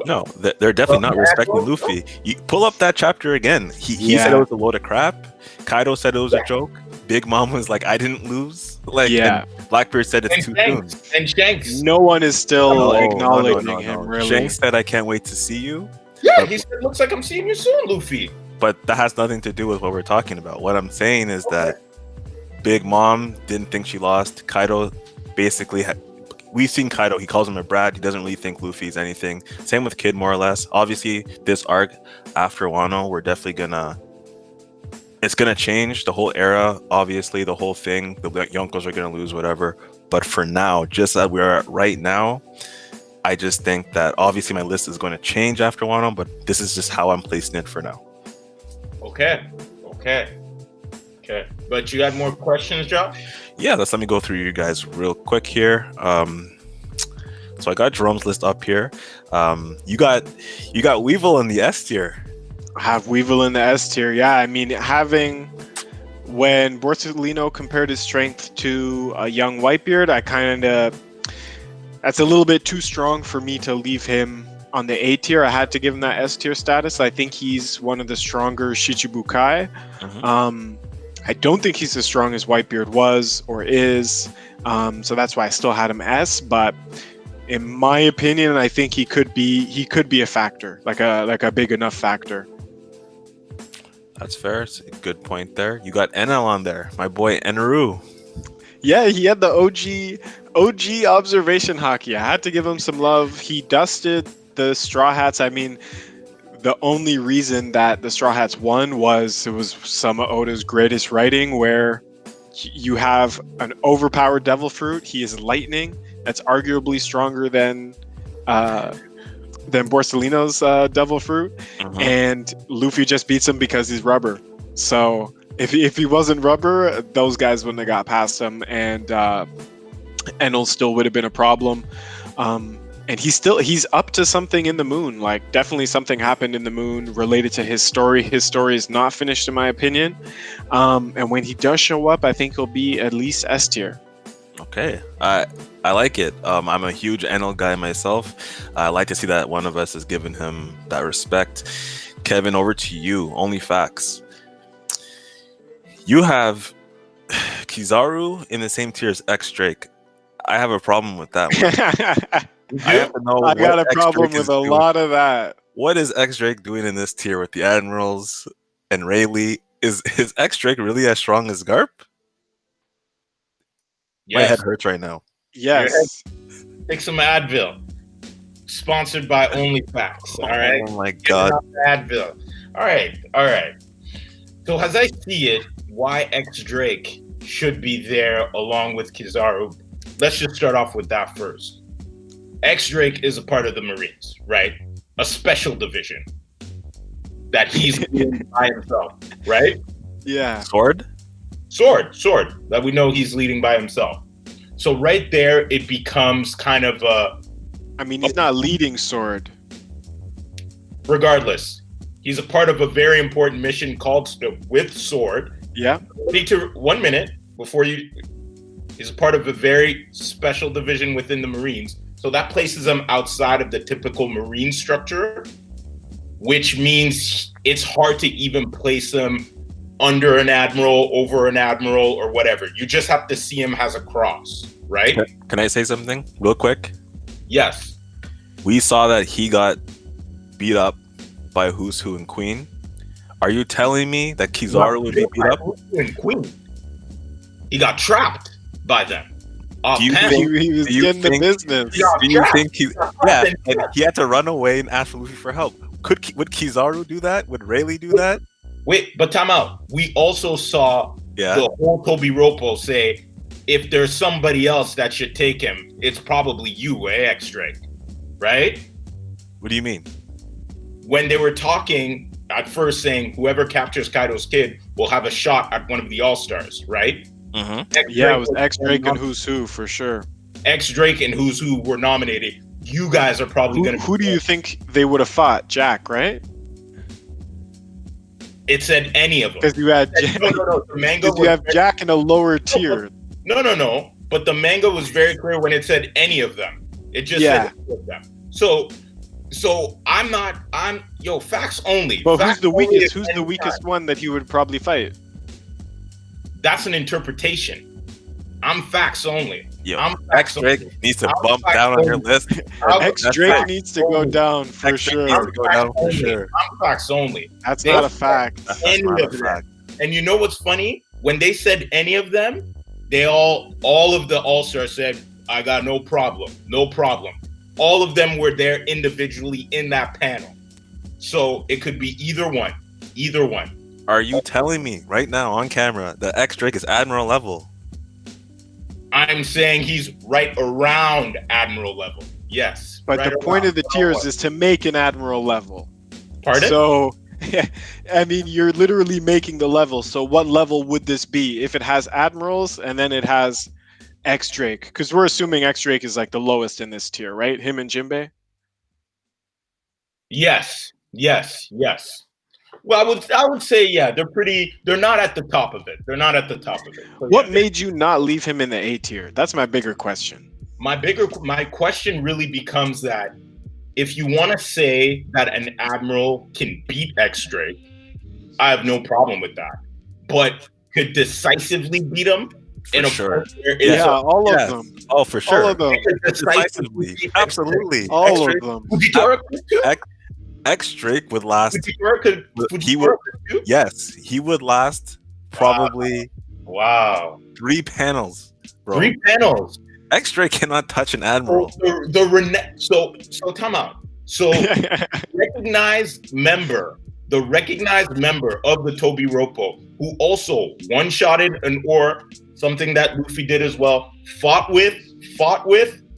No, they're definitely not respecting Luffy. You pull up that chapter again. He said it was a load of crap. Kaido said it was a joke. Big Mom was like, I didn't lose. Like, and Blackbeard said it's too soon. And Shanks. No one is still acknowledging him, really. Shanks said, I can't wait to see you. Yeah, he said, looks like I'm seeing you soon, Luffy. But that has nothing to do with what we're talking about. What I'm saying is that Big Mom didn't think she lost. Kaido basically we've seen Kaido, he calls him a brat. He doesn't really think Luffy's anything. Same with Kid, more or less. Obviously, this arc after Wano, we're definitely it's gonna change the whole era. Obviously, the whole thing. The Yonkos are gonna lose, whatever. But for now, just as we're at right now, I just think that obviously my list is going to change after Wano, but this is just how I'm placing it for now. Okay. But you got more questions, Josh? Yeah, let's let me go through you guys real quick here. So I got Jerome's list up here. You got Weevil in the S tier. I have Weevil in the S tier. Yeah, I mean, when Borsellino compared his strength to a young Whitebeard, that's a little bit too strong for me to leave him on the A tier. I had to give him that S tier status. I think he's one of the stronger Shichibukai. I don't think he's as strong as Whitebeard was or is. So that's why I still had him S. But in my opinion, I think he could be a factor, like a big enough factor. That's fair. It's a good point there. You got Enel on there, my boy Eneru. Yeah, he had the OG observation hockey. I had to give him some love. He dusted the Straw Hats. I mean, the only reason that the Straw Hats won was it was some of Oda's greatest writing, where you have an overpowered Devil Fruit. He is lightning. That's arguably stronger than Borsellino's Devil Fruit, and Luffy just beats him because he's rubber. So if he wasn't rubber, those guys wouldn't have got past him, and Enel still would have been a problem. And he's up to something in the moon. Like, definitely something happened in the moon related to his story. His story is not finished, in my opinion. And when he does show up, I think he'll be at least S tier. Okay, I like it. I'm a huge Enel guy myself. I like to see that one of us has given him that respect. Kevin, over to you. Only facts. You have Kizaru in the same tier as X Drake. I have a problem with that one. I have to know. I got a X problem Drake with is a doing. lot of that. What is X Drake doing in this tier with the Admirals and Rayleigh? Is X Drake really as strong as Garp? My head Yes. hurts right now. Yes. Take some Advil. Sponsored by OnlyFacts. All right. Oh my god. Advil. All right. All right. So as I see it, why X Drake should be there along with Kizaru. Let's just start off with that first. X Drake is a part of the Marines, right? A special division that he's in by himself, right? Yeah. Sword? Sword that we know he's leading by himself. So right there, it becomes kind of I mean, he's not leading Sword. regardless. He's a part of a very important mission called with Sword. Yeah. 1 minute before you. He's a part of a very special division within the Marines. So that places him outside of the typical Marine structure, which means it's hard to even place him under an admiral, over an admiral, or whatever. You just have to see him as a cross, right? Can I say something real quick? Yes. We saw that he got beat up by Who's Who and Queen. Are you telling me that Kizaru would be beat up? Queen. He got trapped by them. Do you Pan- think- He was do you getting the think- business. Yeah. Do you think he? Yeah, and he had to run away and ask Luffy for help. Would Kizaru do that? Would Rayleigh do that? Wait, but time out. We also saw Yeah. the whole Toby Ropo say, if there's somebody else that should take him, it's probably you, X Drake, right? What do you mean? When they were talking at first saying whoever captures Kaido's kid will have a shot at one of the All-Stars, right? Mm-hmm. Yeah, it was X Drake and Who's Who for sure. X Drake and Who's Who were nominated. You guys are probably going to. Who do you think they would have fought? Jack, right? It said any of them. Because you had No. The manga you have Jack in a lower tier. No. But the manga was very clear when it said any of them. It just Yeah. said any of them. So I'm facts only. But Facts who's the only weakest? is Who's the anytime. weakest one that he would probably fight? That's an interpretation. I'm facts only. Yo, I'm X facts Drake only. needs to I'm bump facts down on your only. list. X That's Drake fact. needs to go down for X Drake sure. needs to go down for only. sure. I'm facts only. That's They- not a fact. That's Any not a of them. fact. And you know what's funny? When they said any of them, they all of the All-Stars said, I got no problem. No problem. All of them were there individually in that panel. So it could be either one. Either one. Are you telling me right now on camera that X Drake is Admiral level? I'm saying he's right around Admiral level. Yes. But right the point around. of the tiers is to make an admiral level. Pardon? So, I mean, you're literally making the level. So, what level would this be if it has admirals and then it has X Drake? Because we're assuming X Drake is like the lowest in this tier, right? Him and Jinbei. Yes. Well, I would say, yeah, they're not at the top of it. They're not at the top of it. So, What yeah, made you not leave him in the A tier? That's my bigger question. my question really becomes that if you want to say that an admiral can beat X Drake, I have no problem with that. But could decisively beat him For sure. Yeah, all Yeah. of them. Oh, for sure. All of them. Decisively. Absolutely. All X of them. Fujitora could too. X Drake would last. Fujitora could. He Fujitora would. could too. Yes, he would last probably Wow. 3 panels, bro. 3 panels. X Drake cannot touch an admiral. So time out. So recognized member of the Toby Ropo, who also one-shotted an or something that Luffy did as well, fought with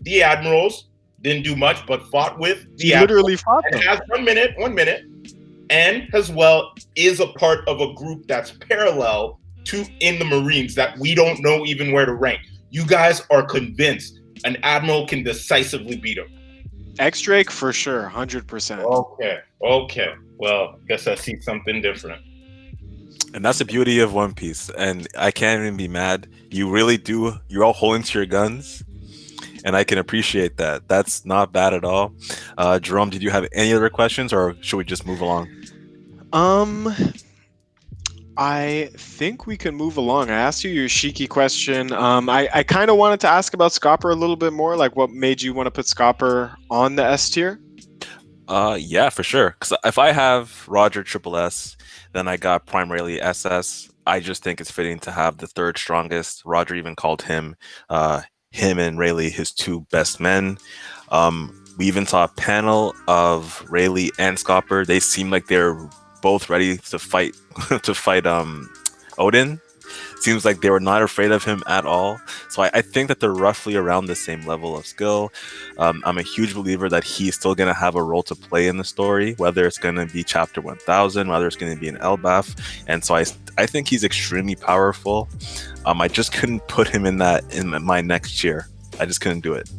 the admirals, didn't do much, but fought with the He admirals. literally fought And them. has 1 minute, and as well is a part of a group that's parallel to in the Marines that we don't know even where to rank. You guys are convinced an admiral can decisively beat him. X Drake for sure, 100%. Okay. Well, guess I see something different. And that's the beauty of One Piece. And I can't even be mad. You really do. You're all holding to your guns. And I can appreciate that. That's not bad at all. Jerome, did you have any other questions or should we just move along? Um, I think we can move along. I asked you your Shiki question. I kind of wanted to ask about Scopper a little bit more, like what made you want to put Scopper on the S tier? Yeah, for sure. Because if I have Roger Triple S, then I got Prime Rayleigh SS. I just think it's fitting to have the third strongest. Roger even called him and Rayleigh his two best men. We even saw a panel of Rayleigh and Scopper. They seem like they're both ready to fight to fight Odin. Seems like they were not afraid of him at all. So I think that they're roughly around the same level of skill. I'm a huge believer that he's still going to have a role to play in the story, whether it's going to be chapter 1000, whether it's going to be an Elbaf. And so I think he's extremely powerful. I just couldn't put him in my next tier. I just couldn't do it.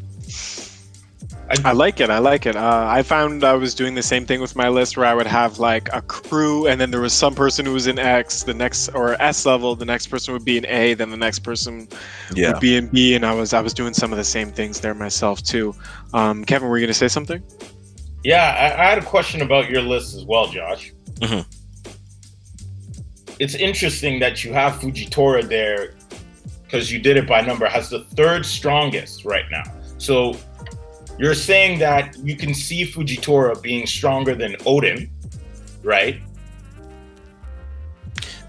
I like it. I found I was doing the same thing with my list where I would have like a crew, and then there was some person who was in X, the next or S level, the next person would be in A, then the next person would be in B, and I was doing some of the same things there myself too. Kevin, were you gonna say something? Yeah, I had a question about your list as well, Josh. Mm-hmm. It's interesting that you have Fujitora there because you did it by number, has the third strongest right now. So you're saying that you can see Fujitora being stronger than Odin, right?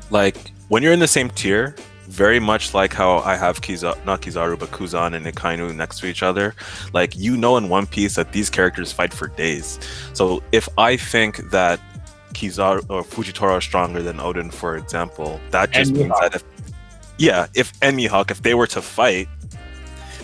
Like, when you're in the same tier, very much like how I have not Kizaru, but Kuzan and Ikainu next to each other, like, you know in One Piece that these characters fight for days. So if I think that Kizaru or Fujitora is stronger than Odin, for example, that just means that if Mihawk, if they were to fight,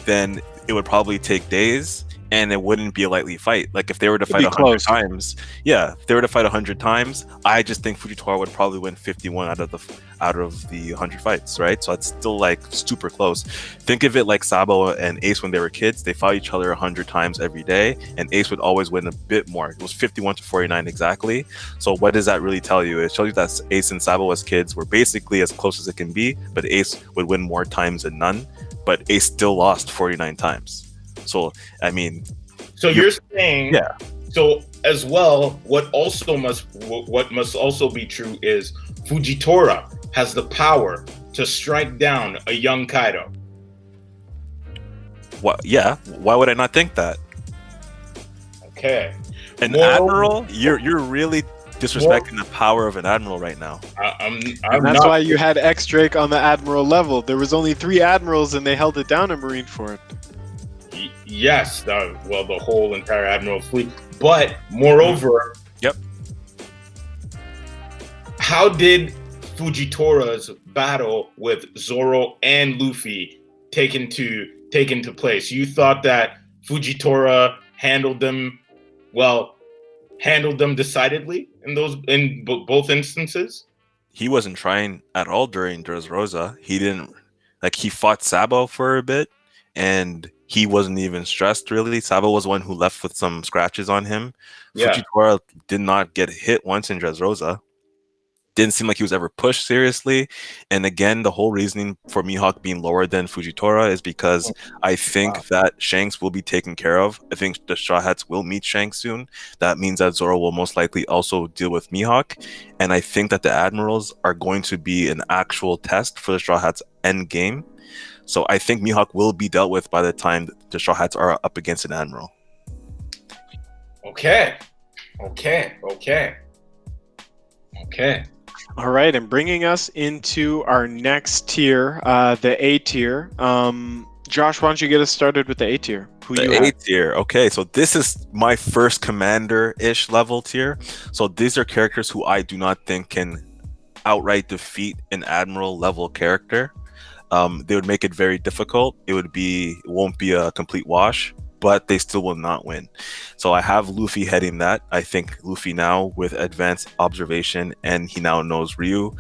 then it would probably take days. And it wouldn't be a lightly fight. Like if they were to fight 100 times, if they were to fight 100 times, I just think Fujitora would probably win 51 out of the 100 fights, right? So it's still like super close. Think of it like Sabo and Ace when they were kids. They fought each other 100 times every day, and Ace would always win a bit more. It was 51 to 49 exactly. So what does that really tell you? It tells you that Ace and Sabo as kids were basically as close as it can be, but Ace would win more times than none. But Ace still lost 49 times. So, I mean, so you're saying, so as well, what must also be true is Fujitora has the power to strike down a young Kaido. What? Yeah. Why would I not think that? Okay. An admiral? You're really disrespecting the power of an admiral right now. And that's why you had X Drake on the admiral level. There was only 3 admirals, and they held it down in Marineford. Yes, the whole entire admiral fleet. But moreover, how did Fujitora's battle with Zoro and Luffy take into place? You thought that Fujitora handled them decidedly in both instances? He wasn't trying at all during Dressrosa. He didn't, like, he fought Sabo for a bit, and he wasn't even stressed, really. Sabo was one who left with some scratches on him. Yeah. Fujitora did not get hit once in Dressrosa. Didn't seem like he was ever pushed seriously. And again, the whole reasoning for Mihawk being lower than Fujitora is because I think that Shanks will be taken care of. I think the Straw Hats will meet Shanks soon. That means that Zoro will most likely also deal with Mihawk. And I think that the Admirals are going to be an actual test for the Straw Hats end game. So I think Mihawk will be dealt with by the time the Straw Hats are up against an Admiral. Okay. All right, and bringing us into our next tier, the A tier. Josh, why don't you get us started with the A tier? The A tier. Okay, so this is my first commander-ish level tier. So these are characters who I do not think can outright defeat an Admiral level character. They would make it very difficult. It won't be a complete wash, but they still will not win. So I have Luffy heading that. I think Luffy now with advanced observation, and he now knows Rio.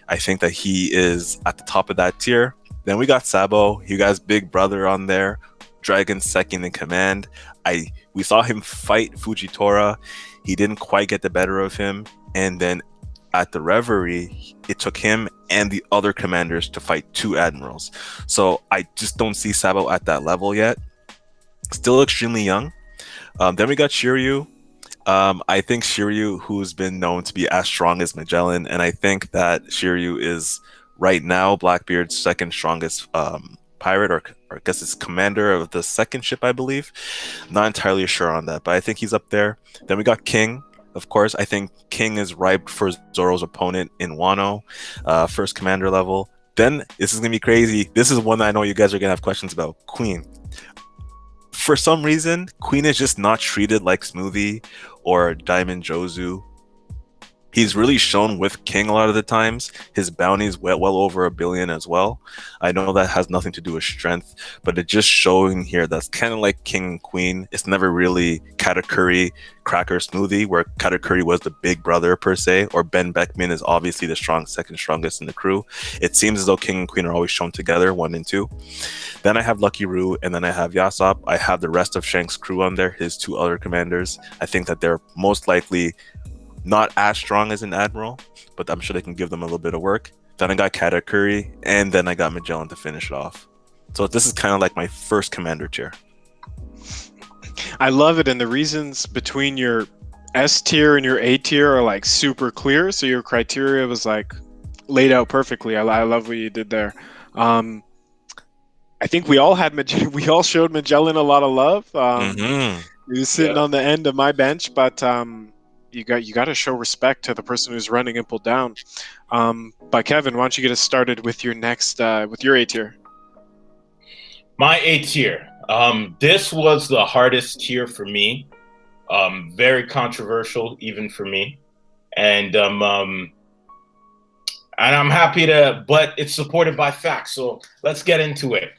I think that he is at the top of that tier. Then we got Sabo. You guys, big brother on there. Dragon second in command. We saw him fight Fujitora. He didn't quite get the better of him. And then at the Reverie, it took him and the other commanders to fight 2 admirals. So I just don't see Sabo at that level yet. Still extremely young. Then we got Shiryu. I think Shiryu, who's been known to be as strong as Magellan, and I think that Shiryu is right now Blackbeard's second strongest pirate, or I guess it's commander of the second ship, I believe. Not entirely sure on that, but I think he's up there. Then we got King. Of course, I think King is ripe for Zoro's opponent in Wano, first commander level. Then, this is going to be crazy. This is one that I know you guys are going to have questions about. Queen. For some reason, Queen is just not treated like Smoothie or Diamond Jozu. He's really shown with King a lot of the times. His bounty's well over 1 billion as well. I know that has nothing to do with strength, but it's just showing here that's kind of like King and Queen. It's never really Katakuri, Cracker, Smoothie, where Katakuri was the big brother per se, or Ben Beckman is obviously the second strongest in the crew. It seems as though King and Queen are always shown together, 1 and 2. Then I have Lucky Roo, and then I have Yasop. I have the rest of Shank's crew on there, his 2 other commanders. I think that they're most likely not as strong as an admiral, but I'm sure they can give them a little bit of work. Then I got Katakuri, and then I got Magellan to finish it off. So this is kind of like my first commander tier. I love it, and the reasons between your S tier and your A tier are like super clear. So your criteria was like laid out perfectly. I love what you did there. I think we all we all showed Magellan a lot of love. He was sitting on the end of my bench, but you got to show respect to the person who's running Impel Down. But Kevin, why don't you get us started with your next with your A tier? My A tier. This was the hardest tier for me. Very controversial even for me, and I'm happy to, but it's supported by facts. So let's get into it.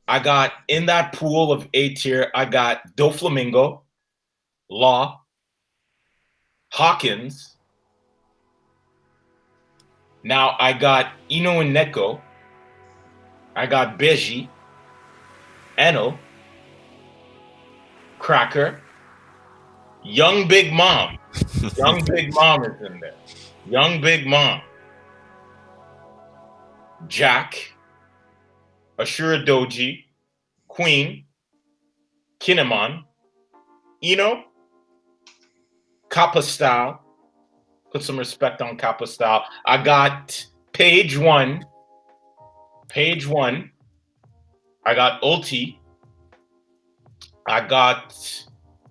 I got in that pool of A tier. I got Doflamingo, Law, Hawkins. Now I got Ino and Neko. I got Beji, Eno, Cracker, Young Big Mom. Young Big Mom is in there. Young Big Mom. Jack, Ashura Doji, Queen, Kinemon, Ino, Kappa Style. Put some respect on Kappa Style. I got Page One. I got Ulti. I got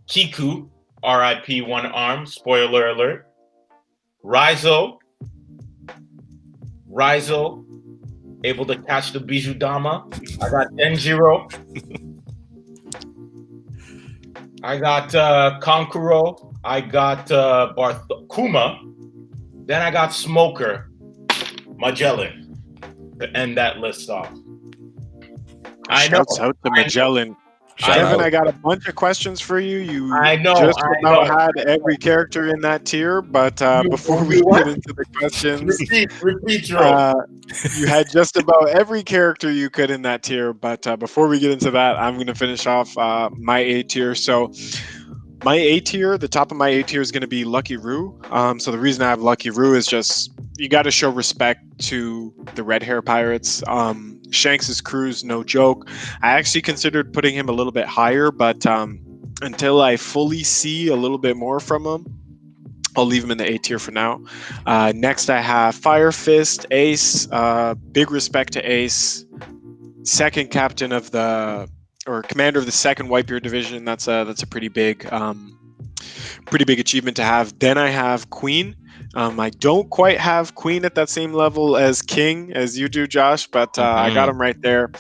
Kiku, RIP One Arm, spoiler alert. Raizo, able to catch the Bijudama. I got Denjiro. I got Kankuro. I got Kuma. Then I got Smoker, Magellan, to end that list off. Shouts out to Magellan. Kevin, I got a bunch of questions for you. You just about had every character in that tier, but before we get into the questions, repeat you had just about every character you could in that tier. But before we get into that, I'm going to finish off my A tier. So my A tier, the top of my A tier is going to be Lucky Roo. So the reason I have Lucky Roo is just you got to show respect to the red hair pirates. Shanks's crew's no joke. I actually considered putting him a little bit higher, but until I fully see a little bit more from him, I'll leave him in the A tier for now. Next, I have Fire Fist, Ace. Big respect to Ace, second captain of commander of the second Whitebeard division. That's a pretty big achievement to have. Then I have Queen. I don't quite have Queen at that same level as King as you do, Josh, but I got him right there.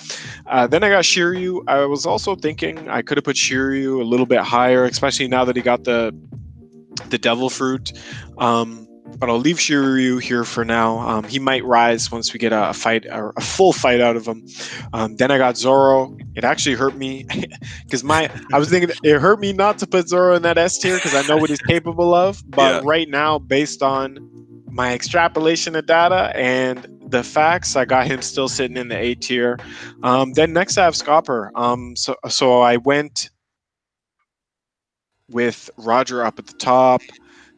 Then I got Shiryu. I was also thinking I could have put Shiryu a little bit higher, especially now that he got the Devil Fruit. But I'll leave Shiryu here for now. He might rise once we get a full fight out of him. Then I got Zoro. It actually hurt me because I was thinking it hurt me not to put Zoro in that S tier because I know what he's capable of. But right now, based on my extrapolation of data and the facts, I got him still sitting in the A tier. Then next I have Scopper. So I went with Roger up at the top.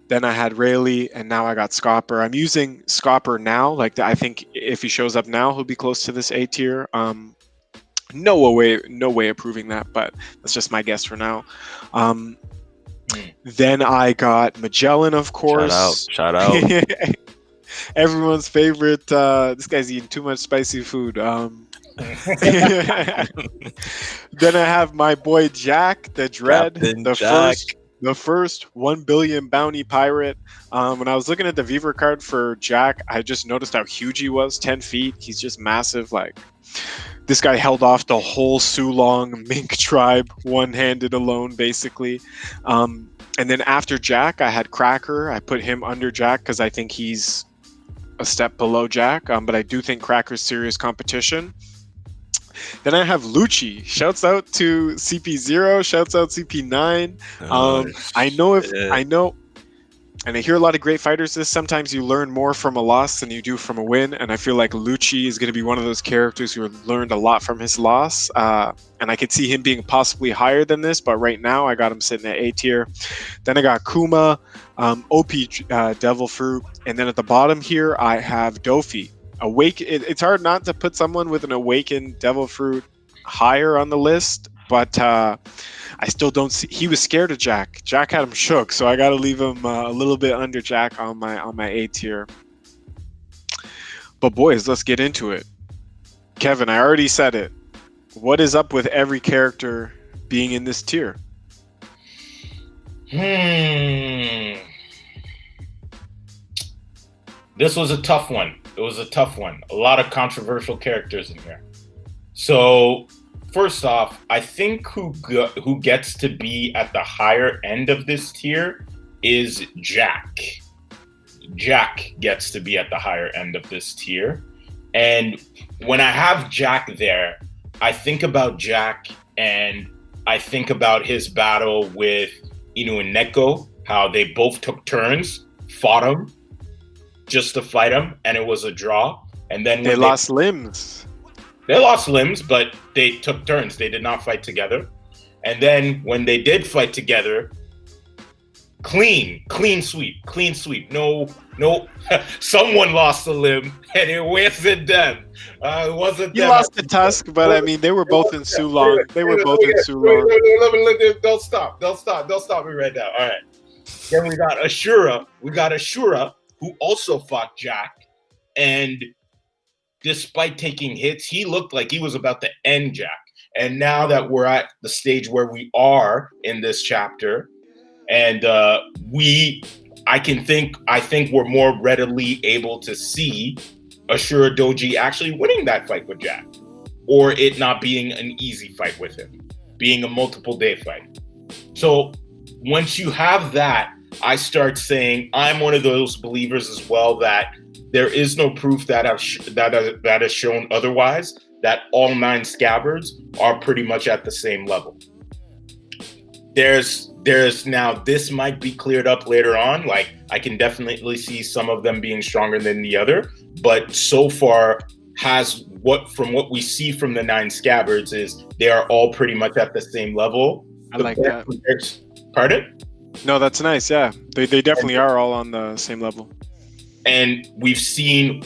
Then I had Rayleigh, and now I got Scopper. I'm using Scopper now. Like I think if he shows up now, he'll be close to this A tier. No way approving that, but that's just my guess for now. Then I got Magellan, of course. Shout out. Everyone's favorite. This guy's eating too much spicy food. Then I have my boy Jack, the Dread, Captain the Jack. first 1 billion bounty pirate. When I was looking at the Viver card for Jack, I just noticed how huge he was. 10 feet. He's just massive. Like, this guy held off the whole Sulong Mink tribe one-handed alone, basically. And then after Jack, I had Cracker. I put him under Jack because I think he's a step below Jack. But I do think Cracker's serious competition. Then I have Lucci. Shouts out to CP0. Shouts out CP9. I know, and I hear a lot of great fighters this. Sometimes you learn more from a loss than you do from a win, and I feel like Lucci is going to be one of those characters who learned a lot from his loss. And I could see him being possibly higher than this, but right now I got him sitting at A tier. Then I got Kuma, OP Devil Fruit, and then at the bottom here I have Dofi. It's hard not to put someone with an awakened Devil Fruit higher on the list, but I still don't see. He was scared of Jack. Jack had him shook, so I got to leave him a little bit under Jack on my A tier. But boys, let's get into it. Kevin, I already said it. What is up with every character being in this tier? This was a tough one. It was a tough one. A lot of controversial characters in here. So, first off, I think who gets to be at the higher end of this tier is Jack. Jack gets to be at the higher end of this tier. And when I have Jack there, I think about Jack and I think about his battle with Inu and Neko, how they both took turns, fought him just to fight him, and it was a draw. And then they lost limbs. They lost limbs, but they took turns. They did not fight together. And then when they did fight together, clean sweep. No, someone lost a limb, and it wasn't them. It wasn't them. You lost the tusk, but I mean, they were both in Sulong. They were both in Sulong. Don't stop me right now. All right. Then we got Ashura. Who also fought Jack, and despite taking hits, he looked like he was about to end Jack. And now that we're at the stage where we are in this chapter, and I think we're more readily able to see Ashura Doji actually winning that fight with Jack, or it not being an easy fight with him, being a multiple day fight. So once you have that, I start saying I'm one of those believers as well that there is no proof that has shown otherwise, that all 9 scabbards are pretty much at the same level. There's now, this might be cleared up later on. Like, I can definitely see some of them being stronger than the other, but so far from what we see from the 9 scabbards is they are all pretty much at the same level. I like that. Pardon? No, that's nice. Yeah, they definitely are all on the same level. And we've seen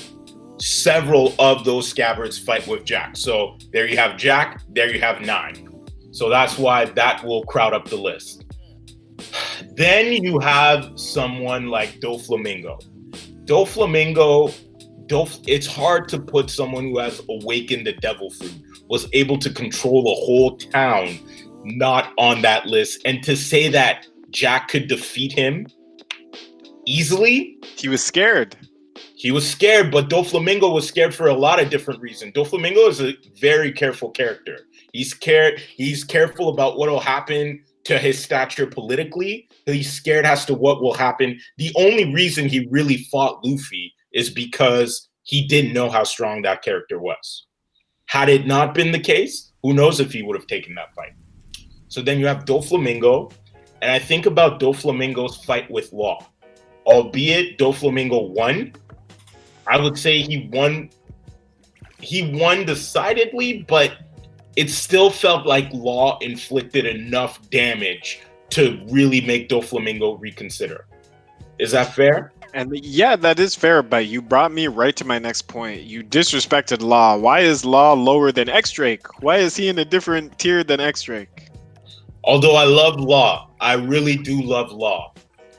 several of those scabbards fight with Jack. So there you have Jack, there you have 9. So that's why that will crowd up the list. Then you have someone like Doflamingo. It's hard to put someone who has awakened the Devil Fruit, was able to control the whole town, not on that list. And to say that Jack could defeat him easily. He was scared. But Doflamingo was scared for a lot of different reasons. Doflamingo is a very careful character. He's careful about what will happen to his stature politically. He's scared as to what will happen. The only reason he really fought Luffy is because he didn't know how strong that character was. Had it not been the case, who knows if he would have taken that fight. So then you have Doflamingo. And I think about Doflamingo's fight with Law. Albeit Doflamingo won, I would say he won decidedly, but it still felt like Law inflicted enough damage to really make Doflamingo reconsider. Is that fair? And yeah, that is fair, but you brought me right to my next point. You disrespected Law. Why is Law lower than X Drake? Why is he in a different tier than X Drake? Although I love Law, I really do love Law.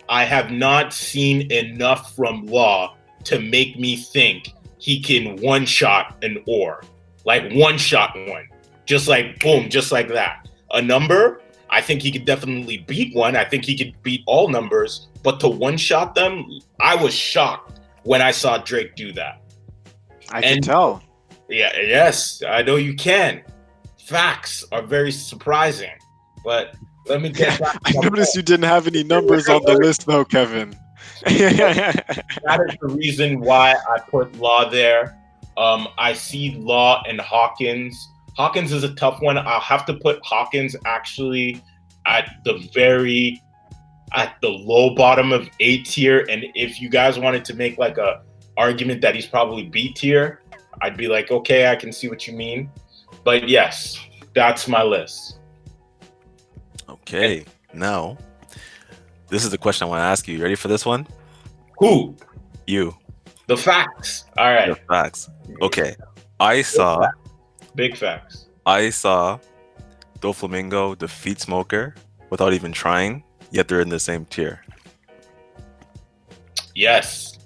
I have not seen enough from Law to make me think he can one-shot an ore. Like one-shot one. Just like, boom, just like that. A number, I think he could definitely beat one. I think he could beat all numbers. But to one-shot them, I was shocked when I saw Drake do that. I can tell. Yeah, yes, I know you can. Facts are very surprising. But let me get back. I noticed you didn't have any numbers on the list, though, Kevin. That is the reason why I put Law there. I see Law and Hawkins. Hawkins is a tough one. I'll have to put Hawkins actually at the low bottom of A tier. And if you guys wanted to make like a argument that he's probably B tier, I'd be like, okay, I can see what you mean. But yes, that's my list. Okay, now this is the question I want to ask you. You ready for this one? Who? You. The facts. All right. The facts. Okay. I saw Big facts. Doflamingo defeat Smoker without even trying, yet they're in the same tier. Yes.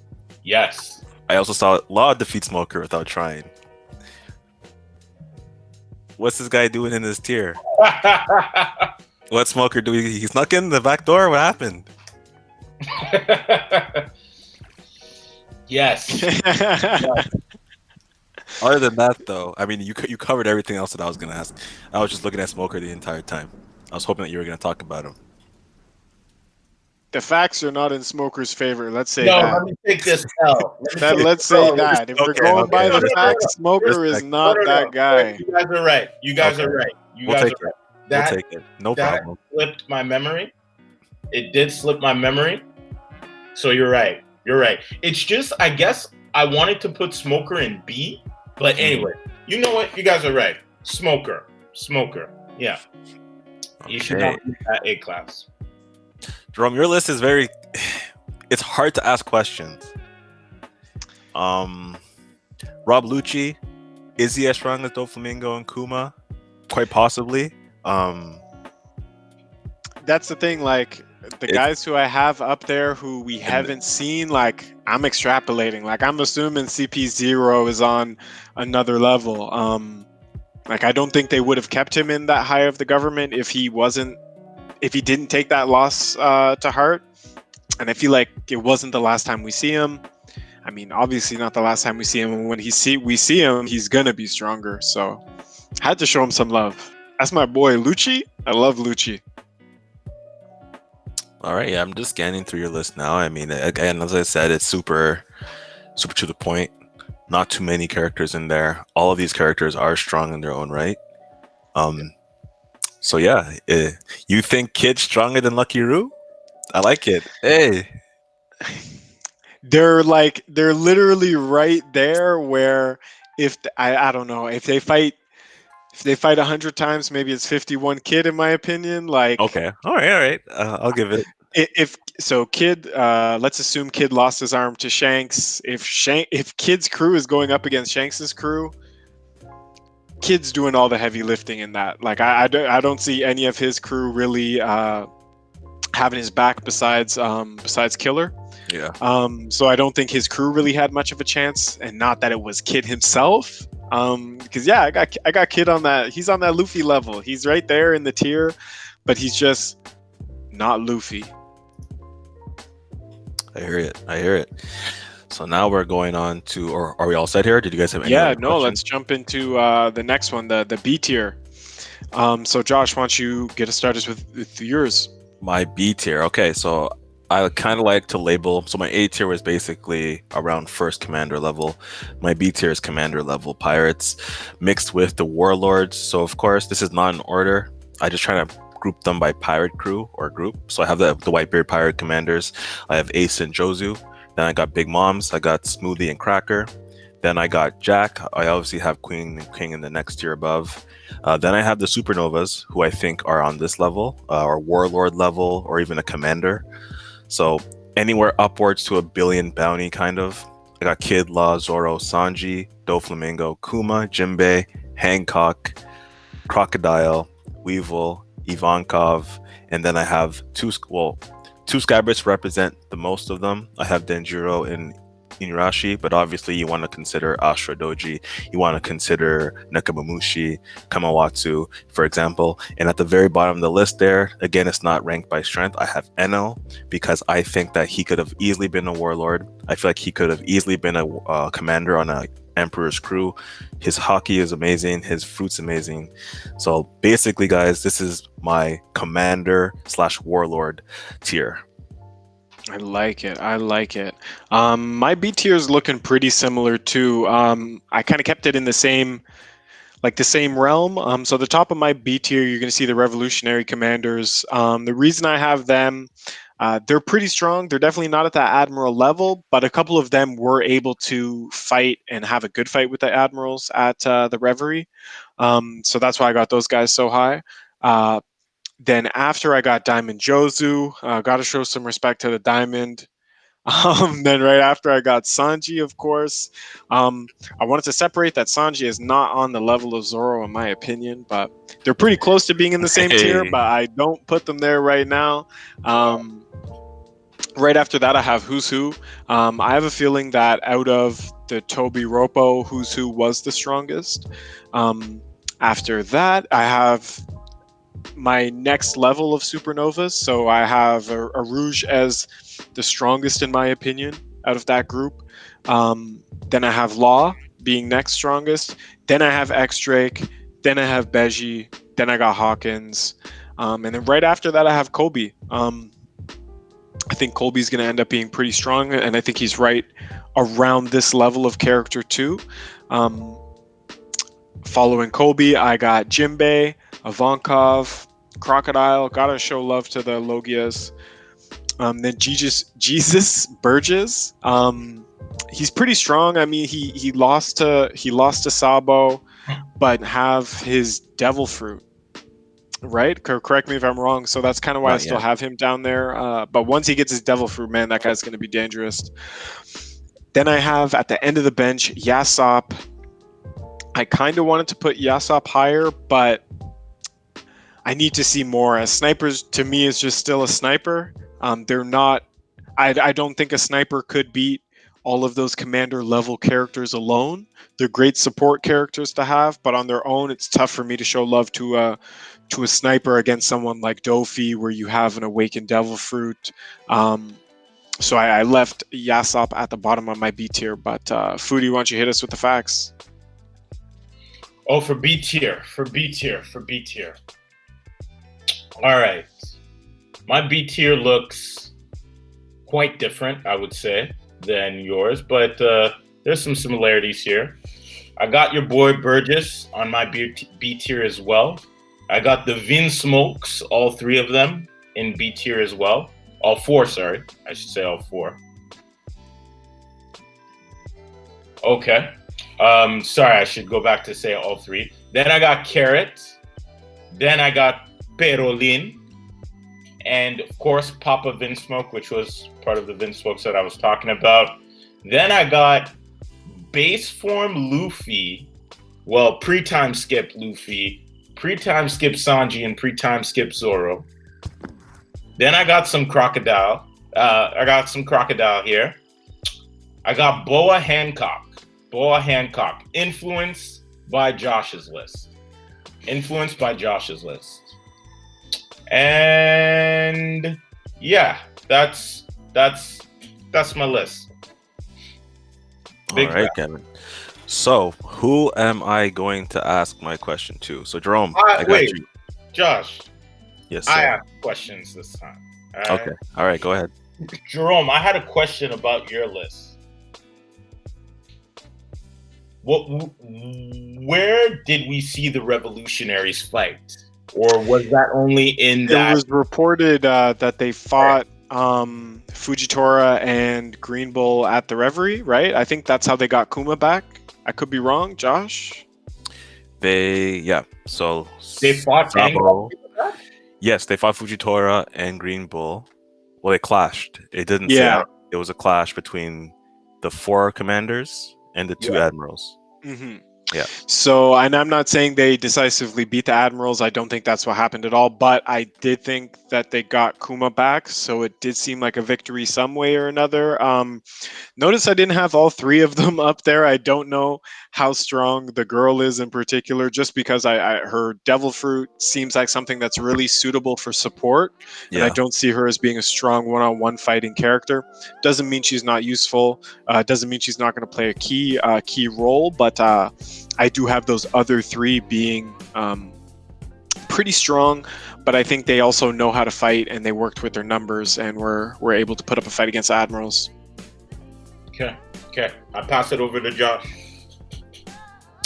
Yes. I also saw Law defeat Smoker without trying. What's this guy doing in this tier? What's Smoker doing? He snuck in the back door? What happened? Yes. Other than that, though, I mean, you covered everything else that I was going to ask. I was just looking at Smoker the entire time. I was hoping that you were going to talk about him. The facts are not in Smoker's favor. Let's say No, that. let me take this L. Let's say that. If we're going by the facts, Smoker is not that guy. You guys are right. You guys are right. You guys are right. We'll take it. No problem. Slipped my memory. It did slip my memory. So you're right. You're right. It's just, I guess I wanted to put Smoker in B. But anyway, you know what? You guys are right. Smoker. Yeah. You should not be at A class. Jerome, your list is very... It's hard to ask questions. Rob Lucci, is he as strong as Doflamingo and Kuma? Quite possibly. That's the thing, like, the guys who I have up there who we haven't seen, like, I'm extrapolating. Like, I'm assuming CP0 is on another level. Like, I don't think they would have kept him in that high of the government if he didn't take that loss to heart. And I feel like it wasn't the last time we see him. I mean, obviously not the last time we see him. And when we see him, he's gonna be stronger. So I had to show him some love. That's my boy Lucci. I love Lucci. All right, yeah, I'm just scanning through your list now. I mean, again, as I said, it's super to the point. Not too many characters in there. All of these characters are strong in their own right. So yeah, you think Kid's stronger than Lucky Roo? I like it. Hey, They're literally right there. Where if I don't know, if they fight 100 times, maybe it's 51 Kid in my opinion. Like, okay, all right. I'll give it. If Kid, let's assume Kid lost his arm to Shanks. If Kid's crew is going up against Shanks's crew, Kid's doing all the heavy lifting in that. Like, I don't see any of his crew really having his back besides Killer. Yeah. So I don't think his crew really had much of a chance, and not that it was Kid himself. Because yeah, I got Kid on that. He's on that Luffy level. He's right there in the tier, but he's just not Luffy. I hear it. So now we're going on to, or are we all set here? Did you guys have any? Yeah, other no. questions? Let's jump into the next one, the B tier. So Josh, why don't you get us started with yours? My B tier. Okay, so I kind of like to label. So my A tier was basically around first commander level. My B tier is commander level pirates, mixed with the warlords. So of course, this is not in order. I just try to group them by pirate crew or group. So I have the Whitebeard pirate commanders. I have Ace and Jozu. Then I got Big Moms. I got Smoothie and Cracker. Then I got Jack. I obviously have Queen and King in the next tier above. Then I have the Supernovas, who I think are on this level, or Warlord level, or even a Commander. So anywhere upwards to 1 billion bounty, kind of. I got Kid, Law, Zoro, Sanji, Doflamingo, Kuma, Jinbei, Hancock, Crocodile, Weevil, Ivankov, and then I have two Skybits represent the most of them. I have Denjiro and Inurashi, but obviously you want to consider Ashura Doji, you want to consider Nekomamushi, Kamawatsu, for example. And at the very bottom of the list there, again, it's not ranked by strength. I have Eno because I think that he could have easily been a warlord. I feel like he could have easily been a commander on a Emperor's crew. His hockey is amazing, his fruit's amazing. So basically, guys, this is my commander / warlord tier. I like it. I like it. My B tier is looking pretty similar too. I kind of kept it in the same realm. So the top of my B tier, you're going to see the Revolutionary Commanders. The reason I have them, they're pretty strong. They're definitely not at that Admiral level, but a couple of them were able to fight and have a good fight with the Admirals at the Reverie. So that's why I got those guys so high. Then after I got Diamond Jozu, got to show some respect to the Diamond. Then right after I got Sanji, of course. I wanted to separate that Sanji is not on the level of Zoro in my opinion, but they're pretty close to being in the same tier, but I don't put them there right now. Right after that, I have Who's Who. I have a feeling that out of the Toby Roppo, Who's Who was the strongest. After that, I have my next level of supernovas. So I have a Rouge as the strongest in my opinion out of that group. Then I have Law being next strongest. Then I have X-Drake. Then I have Beji. Then I got Hawkins. And then right after that, I have Kobe. I think Colby's going to end up being pretty strong, and I think he's right around this level of character too. Following Kobe, I got Jinbei, Ivankov, Crocodile. Gotta show love to the Logias. Then Jesus Burgess. He's pretty strong. I mean, he lost to Sabo, but have his Devil Fruit. Right? Correct me if I'm wrong. So that's kind of why I still have him down there. But once he gets his Devil Fruit, man, that guy's going to be dangerous. Then I have at the end of the bench Yasop. I kind of wanted to put Yasop higher, but I need to see more. As snipers, to me, is just still a sniper. They're not. I don't think a sniper could beat all of those commander level characters alone. They're great support characters to have, but on their own, it's tough for me to show love to a sniper against someone like Dofi, where you have an Awakened Devil Fruit. So I left Yasop at the bottom of my B tier. But Foodie, why don't you hit us with the facts? Oh, for B tier. All right. My B tier looks quite different, I would say, than yours, but there's some similarities here. I got your boy Burgess on my B tier as well. I got the Vinsmokes, all three of them, in B tier as well. All four, sorry. I should say all four. Okay. Sorry, I should go back to say all three. Then I got Carrot. Then I got Perolin. And of course, Papa Vinsmoke, which was part of the Vinsmokes that I was talking about. Then I got base form Luffy. Well, pre-time skip Luffy, pre-time skip Sanji, and pre-time skip Zoro. Then I got some Crocodile. Here. I got Boa Hancock. Influenced by Josh's list. And yeah, that's my list. All right, Kevin. So who am I going to ask my question to? So Jerome, I got you. Josh. Yes, sir. I have questions this time. Okay. All right, go ahead. Jerome, I had a question about your list. Where did we see the revolutionaries fight? Or was that only in that? It was reported that they fought Fujitora and Green Bull at the Reverie, right? I think that's how they got Kuma back. I could be wrong, Josh. So they fought Sabo. Yes, they fought Fujitora and Green Bull. Well, they clashed. It didn't say Yeah. it was a clash between the 4 commanders and the 2 admirals. Mm-hmm. Yeah. So, and I'm not saying they decisively beat the Admirals. I don't think that's what happened at all. But I did think that they got Kuma back. So it did seem like a victory some way or another. Notice I didn't have all 3 of them up there. I don't know how strong the girl is in particular, just because her Devil Fruit seems like something that's really suitable for support. And I Yeah. don't see her as being a strong one-on-one fighting character. Doesn't mean she's not useful. Doesn't mean she's not going to play a key role. But I do have those other 3 being pretty strong, but I think they also know how to fight and they worked with their numbers and were able to put up a fight against Admirals. Okay. I pass it over to Josh.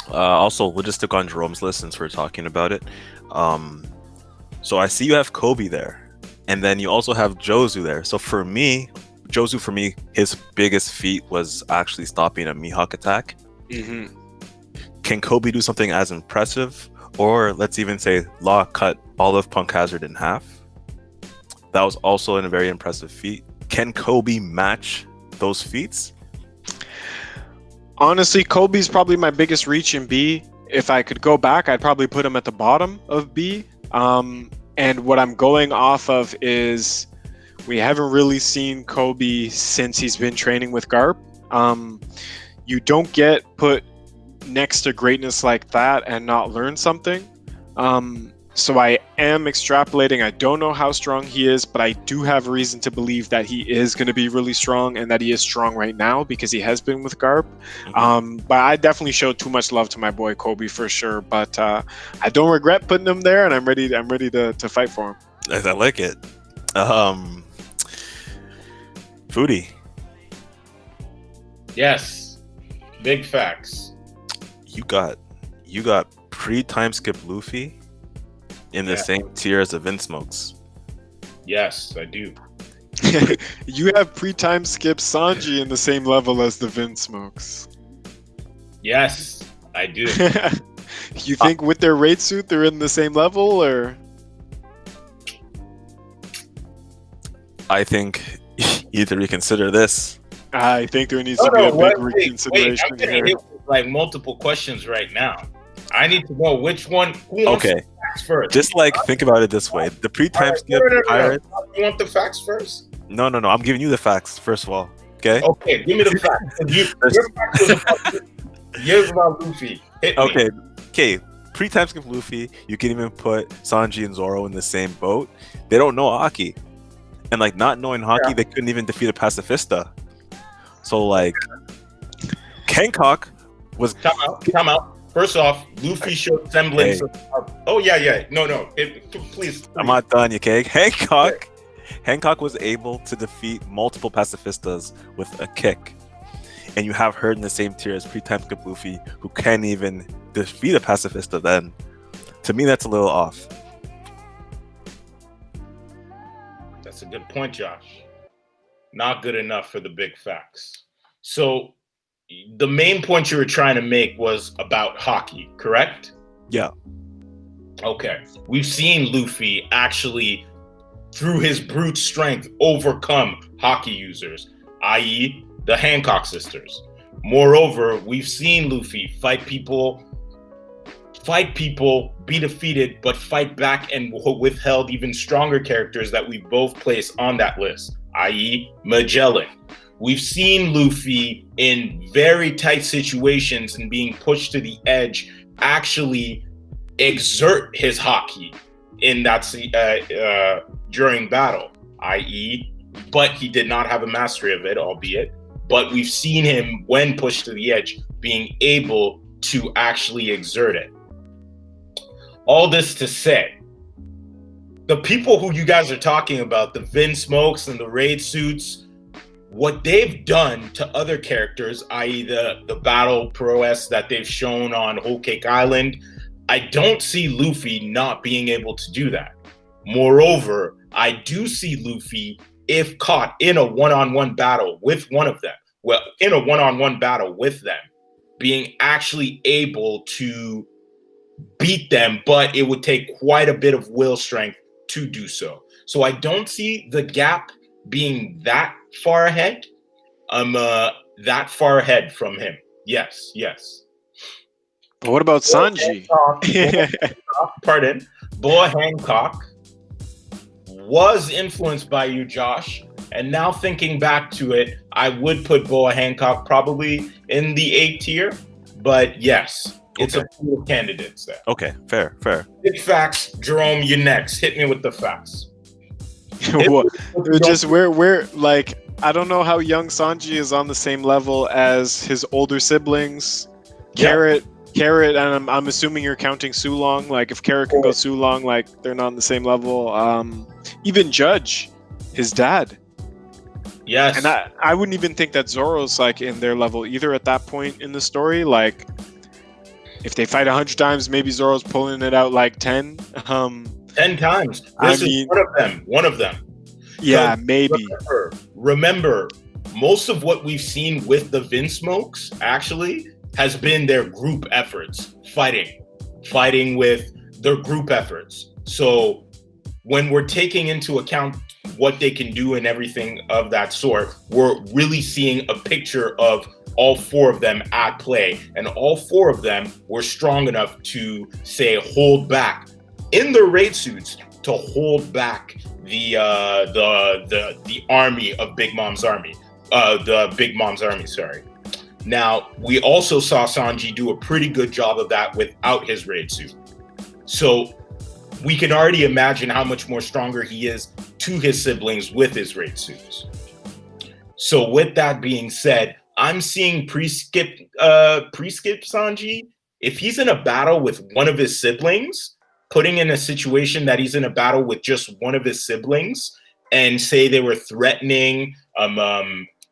Also, we'll just stick on Jerome's list since we're talking about it. So I see you have Kobe there, and then you also have Jozu there. So for me, Jozu, his biggest feat was actually stopping a Mihawk attack. Mm-hmm. Can Kobe do something as impressive? Or let's even say Law cut all of Punk Hazard in half. That was also a very impressive feat. Can Kobe match those feats? Honestly, Kobe's probably my biggest reach in B. If I could go back, I'd probably put him at the bottom of B. And what I'm going off of is we haven't really seen Kobe since he's been training with Garp. You don't get put next to greatness like that and not learn something. So I am extrapolating. I don't know how strong he is, but I do have reason to believe that he is going to be really strong and that he is strong right now because he has been with Garp. But I definitely showed too much love to my boy Kobe for sure. But I don't regret putting him there, and I'm ready to fight for him. I like it. Foodie. Yes. Big facts. You got pre-time skip Luffy in the same tier as the Vinsmokes. Yes, I do. You have pre-time skip Sanji in the same level as the Vinsmokes. Yes, I do. You think with their raid suit they're in the same level, or? I think you need to reconsider this. I think there needs to be a big reconsideration I'm getting hit with like multiple questions right now. I need to know which one. Who wants the facts first? Just like think about it this way: the pre-time skip pirate. You want the facts first? No. I'm giving you the facts first of all. Okay. Okay, give me the facts. Your facts was about Luffy. Hit me. Okay. Pre-time skip Luffy. You can even put Sanji and Zoro in the same boat. They don't know Haki, and like not knowing Haki, they couldn't even defeat a pacifista. So like, Hancock was. Come out. First off, Luffy showed semblance of. Oh yeah. No. Please. I'm not done, okay? Hancock was able to defeat multiple pacifistas with a kick, and you have her in the same tier as pre-time skip Luffy, who can't even defeat a pacifista. Then, to me, that's a little off. That's a good point, Josh. Not good enough for the big facts. So, the main point you were trying to make was about Haki, correct? Yeah. Okay. We've seen Luffy actually, through his brute strength, overcome Haki users, i.e. the Hancock sisters. Moreover, we've seen Luffy fight people, be defeated, but fight back and withheld even stronger characters that we both place on that list, i.e. Magellan. We've seen Luffy in very tight situations and being pushed to the edge actually exert his Haki in that during battle, i.e., but he did not have a mastery of it, albeit. But we've seen him, when pushed to the edge, being able to actually exert it. All this to say, the people who you guys are talking about, the Vinsmokes and the raid suits, what they've done to other characters, i.e. the battle prowess that they've shown on Whole Cake Island, I don't see Luffy not being able to do that. Moreover, I do see Luffy, if caught in a one-on-one battle with one of them, being actually able to beat them, but it would take quite a bit of will strength to do so. So I don't see the gap being that far ahead. I'm that far ahead from him. Yes. But what about Sanji? Pardon. Boa Hancock was influenced by you, Josh. And now thinking back to it, I would put Boa Hancock probably in the A tier. But yes, it's a pool of candidates there. Okay, fair. Big facts. Jerome, you next. Hit me with the facts. We're like, I don't know how young Sanji is on the same level as his older siblings. Carrot, and I'm assuming you're counting Sulong. Like, if Carrot can go Sulong, like, they're not on the same level. Even Judge, his dad. Yes. And I wouldn't even think that Zoro's like in their level either at that point in the story. Like, if they fight 100 times, maybe Zoro's pulling it out like 10. 10 times. This is one of them. Yeah, maybe. Remember, most of what we've seen with the Vinsmokes actually has been their group efforts, fighting with their group efforts. So when we're taking into account what they can do and everything of that sort, we're really seeing a picture of all four of them at play, and all four of them were strong enough to say hold back in their raid suits to hold back the army of Big Mom's army, the Big Mom's army. Sorry. Now we also saw Sanji do a pretty good job of that without his raid suit, so we can already imagine how much more stronger he is to his siblings with his raid suits. So with that being said, I'm seeing pre-skip Sanji. If he's in a battle with one of his siblings, putting in a situation that he's in a battle with just one of his siblings, and say they were threatening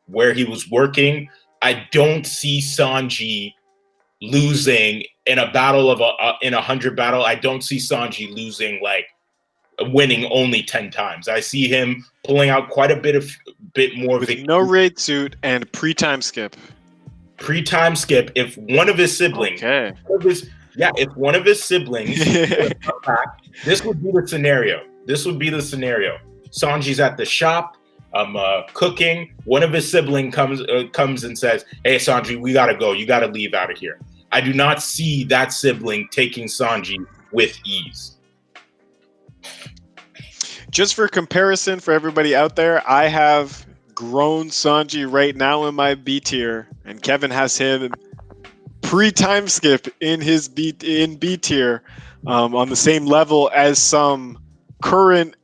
where he was working, I don't see Sanji losing in a battle in 100 battle. I don't see Sanji losing, like winning only 10 times. I see him pulling out quite a bit more with no raid suit and pre-time skip. Pre-time skip. If one of his siblings, if one of his siblings, this would be the scenario. Sanji's at the shop, cooking. One of his siblings comes and says, "Hey, Sanji, we gotta go. You gotta leave out of here." I do not see that sibling taking Sanji with ease. Just for comparison for everybody out there, I have grown Sanji right now in my B tier, and Kevin has him pre-time skip in his B tier, on the same level as some current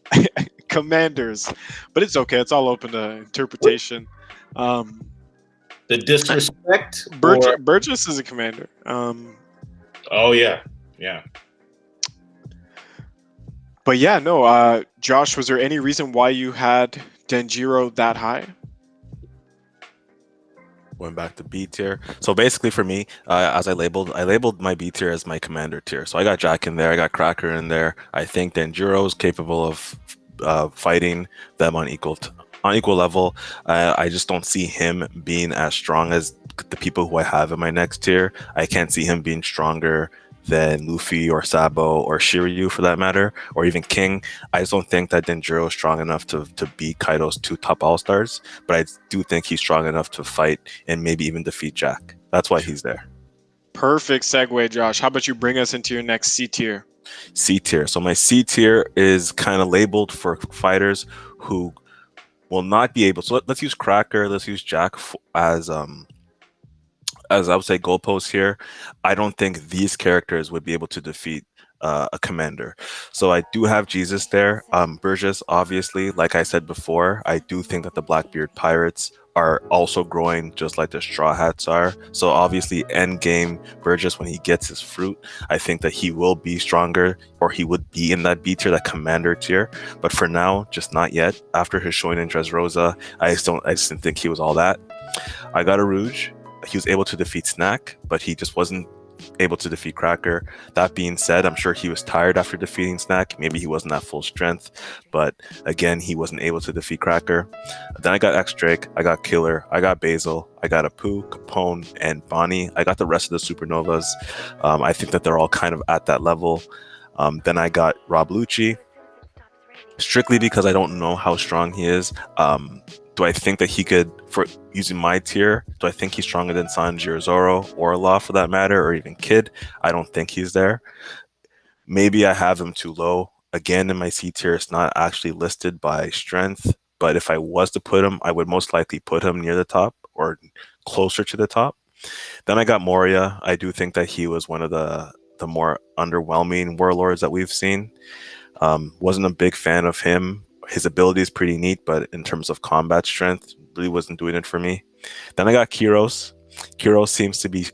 commanders. But it's okay; it's all open to interpretation. The disrespect. Burgess is a commander. Oh yeah. But yeah, no. Josh, was there any reason why you had Denjiro that high? Went back to B tier. So basically, for me, as I labeled my B tier as my commander tier. So I got Jack in there, I got Cracker in there. I think Denjiro is capable of fighting them on equal level. I just don't see him being as strong as the people who I have in my next tier. I can't see him being stronger than Luffy or Sabo or Shiryu, for that matter, or even King. I just don't think that Denjiro is strong enough to beat Kaido's two top all-stars, but I do think he's strong enough to fight and maybe even defeat Jack. That's why he's there. Perfect segue, Josh. How about you bring us into your next C tier? C tier. So my C tier is kind of labeled for fighters who will not be able. So let's use Cracker. Let's use Jack as I would say goalposts here. I don't think these characters would be able to defeat a commander. So I do have Jesus there. Burgess, obviously, like I said before, I do think that the Blackbeard pirates are also growing just like the Straw Hats are. So obviously, endgame Burgess, when he gets his fruit, I think that he will be stronger, or he would be in that B tier, that commander tier. But for now, just not yet. After his showing in Dressrosa, I just didn't think he was all that. I got a Rouge. He was able to defeat Snack, but he just wasn't able to defeat Cracker. That being said, I'm sure he was tired after defeating Snack. Maybe he wasn't at full strength, but again, he wasn't able to defeat Cracker. Then I got X-Drake, I got Killer, I got Basil, I got Apu, Capone, and Bonnie. I got the rest of the Supernovas. I think that they're all kind of at that level. Then I got Rob Lucci. strictly because I don't know how strong he is. Do I think that he could, for using my tier, do I think he's stronger than Sanji or Zoro or Law for that matter, or even Kid? I don't think he's there. Maybe I have him too low. Again, in my C tier, it's not actually listed by strength, but if I was to put him, I would most likely put him near the top or closer to the top. Then I got Moria. I do think that he was one of the more underwhelming warlords that we've seen. Wasn't a big fan of him. His ability is pretty neat, but in terms of combat strength, really wasn't doing it for me. Then I got Kyros. Kyros seems to be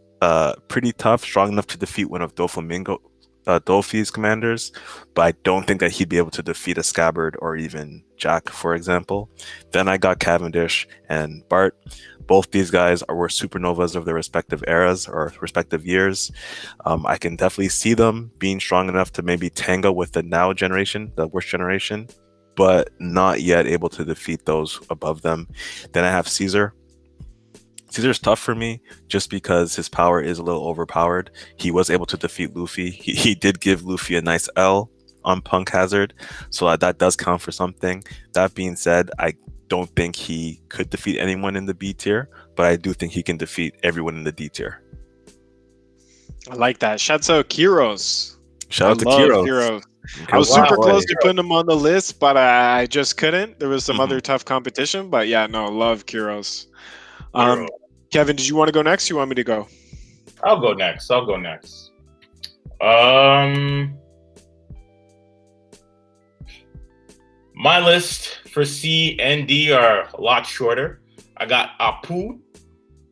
pretty tough, strong enough to defeat one of Dofi's commanders, but I don't think that he'd be able to defeat a Scabbard or even Jack, for example. Then I got Cavendish and Bart. Both these guys were supernovas of their respective eras or respective years. I can definitely see them being strong enough to maybe tango with the now generation, the worst generation, but not yet able to defeat those above them. Then I have Caesar. Caesar's tough for me just because his power is a little overpowered. He was able to defeat Luffy. He did give Luffy a nice L on Punk Hazard, so that does count for something. That being said, I don't think he could defeat anyone in the B tier, but I do think he can defeat everyone in the D tier. I like that. Shouts out Kyros. Shout out to Kyros. Kyros. I was super close to putting him on the list, but I just couldn't. There was some other tough competition, but yeah, no, love Kyros. Kevin, did you want to go next? Or you want me to go? I'll go next. My list for C and D are a lot shorter. I got Apu,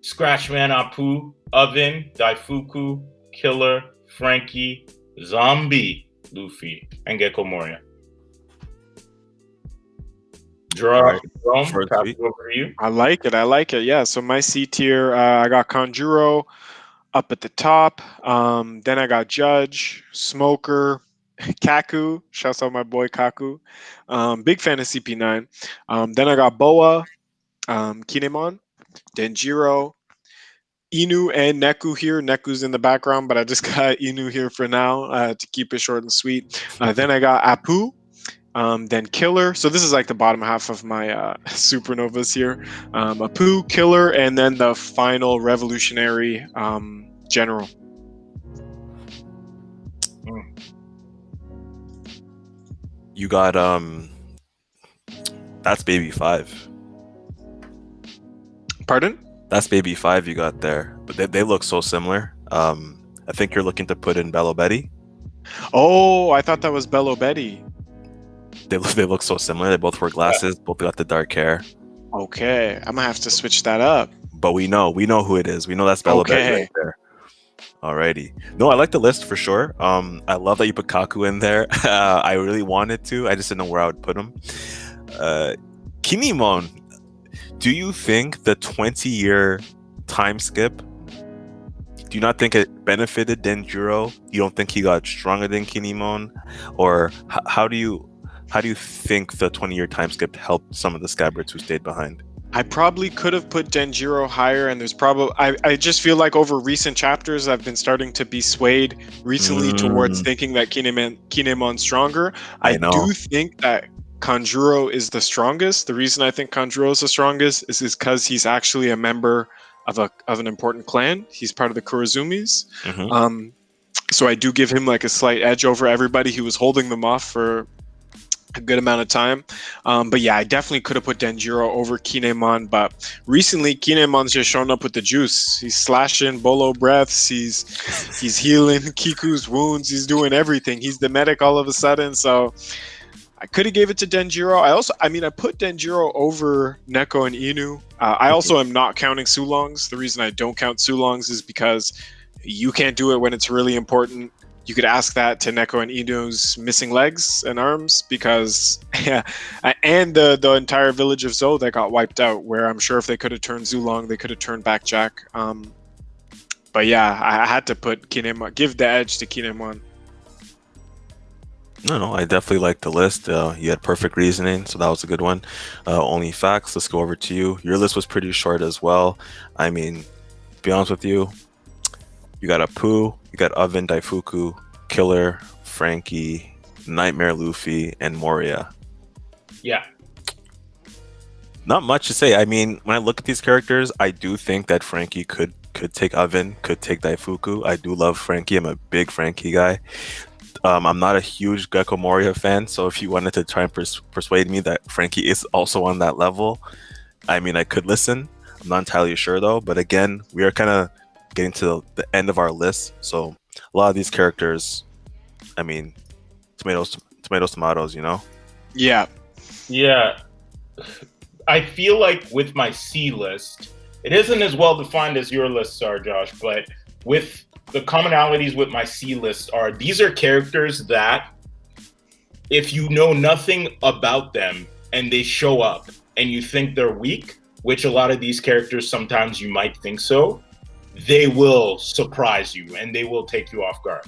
Scratchman Apu, Oven, Daifuku, Killer, Frankie, Zombie, Luffy, and Gecko Moria. Jerome, pass it over to you. I like it. Yeah. So my C tier, I got Conjuro up at the top. Then I got Judge, Smoker, Kaku. Shouts out my boy Kaku. Big fan of CP9. Then I got Boa, Kinemon, Denjiro, Inu, and Neku here. Neku's in the background, but I just got Inu here for now to keep it short and sweet. Then I got Apu. Then Killer. So this is like the bottom half of my supernovas here. Apu, Killer, and then the final Revolutionary General. You got that's Baby 5. Pardon? That's Baby 5 you got there, but they look so similar. I think you're looking to put in Bello Betty. Oh, I thought that was Bello Betty. They look so similar. They both wear glasses. Both got the dark hair. Okay, I'm gonna have to switch that up. But we know who it is. We know that's Bello Betty right there. Alrighty. No, I like the list for sure. I love that you put Kaku in there. I really wanted to. I just didn't know where I would put him. Kinemon, do you think the 20-year time skip, do you not think it benefited Denjiro? You don't think he got stronger than Kinemon? Or how do you think the 20-year time skip helped some of the Scabbards who stayed behind? I probably could have put Denjiro higher, and there's probably I just feel like over recent chapters I've been starting to be swayed recently towards thinking that Kinemon's stronger. I do think that Kanjuro is the strongest. The reason I think Kanjuro is the strongest is because he's actually a member of an important clan. He's part of the Kurozumis. So I do give him like a slight edge over everybody who was holding them off for a good amount of time. But yeah, I definitely could have put Denjiro over Kinemon, but recently Kinemon's just shown up with the juice. He's slashing Bolo breaths, he's healing Kiku's wounds, he's doing everything. He's the medic all of a sudden, so I could have gave it to Denjiro. I put Denjiro over Neko and Inu. I also am not counting Sulongs. The reason I don't count Sulongs is because you can't do it when it's really important. You could ask that to Neko and Inu's missing legs and arms, because and the entire village of Zou that got wiped out, where I'm sure if they could have turned Zulong, they could have turned back Jack. But yeah, I had to put Kinemon, give the edge to Kinemon. No, I definitely like the list. You had perfect reasoning, so that was a good one. Only facts. Let's go over to you. Your list was pretty short as well. I mean, to be honest with you, you got Apu, you got Oven, Daifuku, Killer, Frankie, Nightmare Luffy, and Moria. Yeah. Not much to say. I mean, when I look at these characters, I do think that Frankie could take Oven, could take Daifuku. I do love Frankie. I'm a big Frankie guy. I'm not a huge Gecko Moria fan, so if you wanted to try and persuade me that Frankie is also on that level, I mean, I could listen. I'm not entirely sure though. But again, we are kind of getting to the end of our list, so a lot of these characters, I mean, tomatoes, you know? Yeah. Yeah. I feel like with my C list, it isn't as well defined as your lists are, Josh, but with the commonalities with my C list are these are characters that if you know nothing about them and they show up and you think they're weak, which a lot of these characters sometimes you might think so, they will surprise you and they will take you off guard.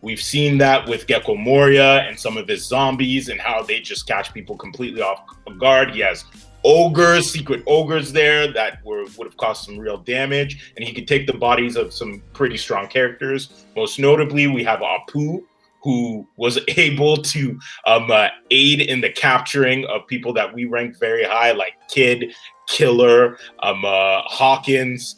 We've seen that with Gecko Moria and some of his zombies and how they just catch people completely off guard. He has ogres, secret ogres there that would have caused some real damage, and he could take the bodies of some pretty strong characters. Most notably, we have Apu, who was able to aid in the capturing of people that we rank very high, like Kid, Killer, Hawkins.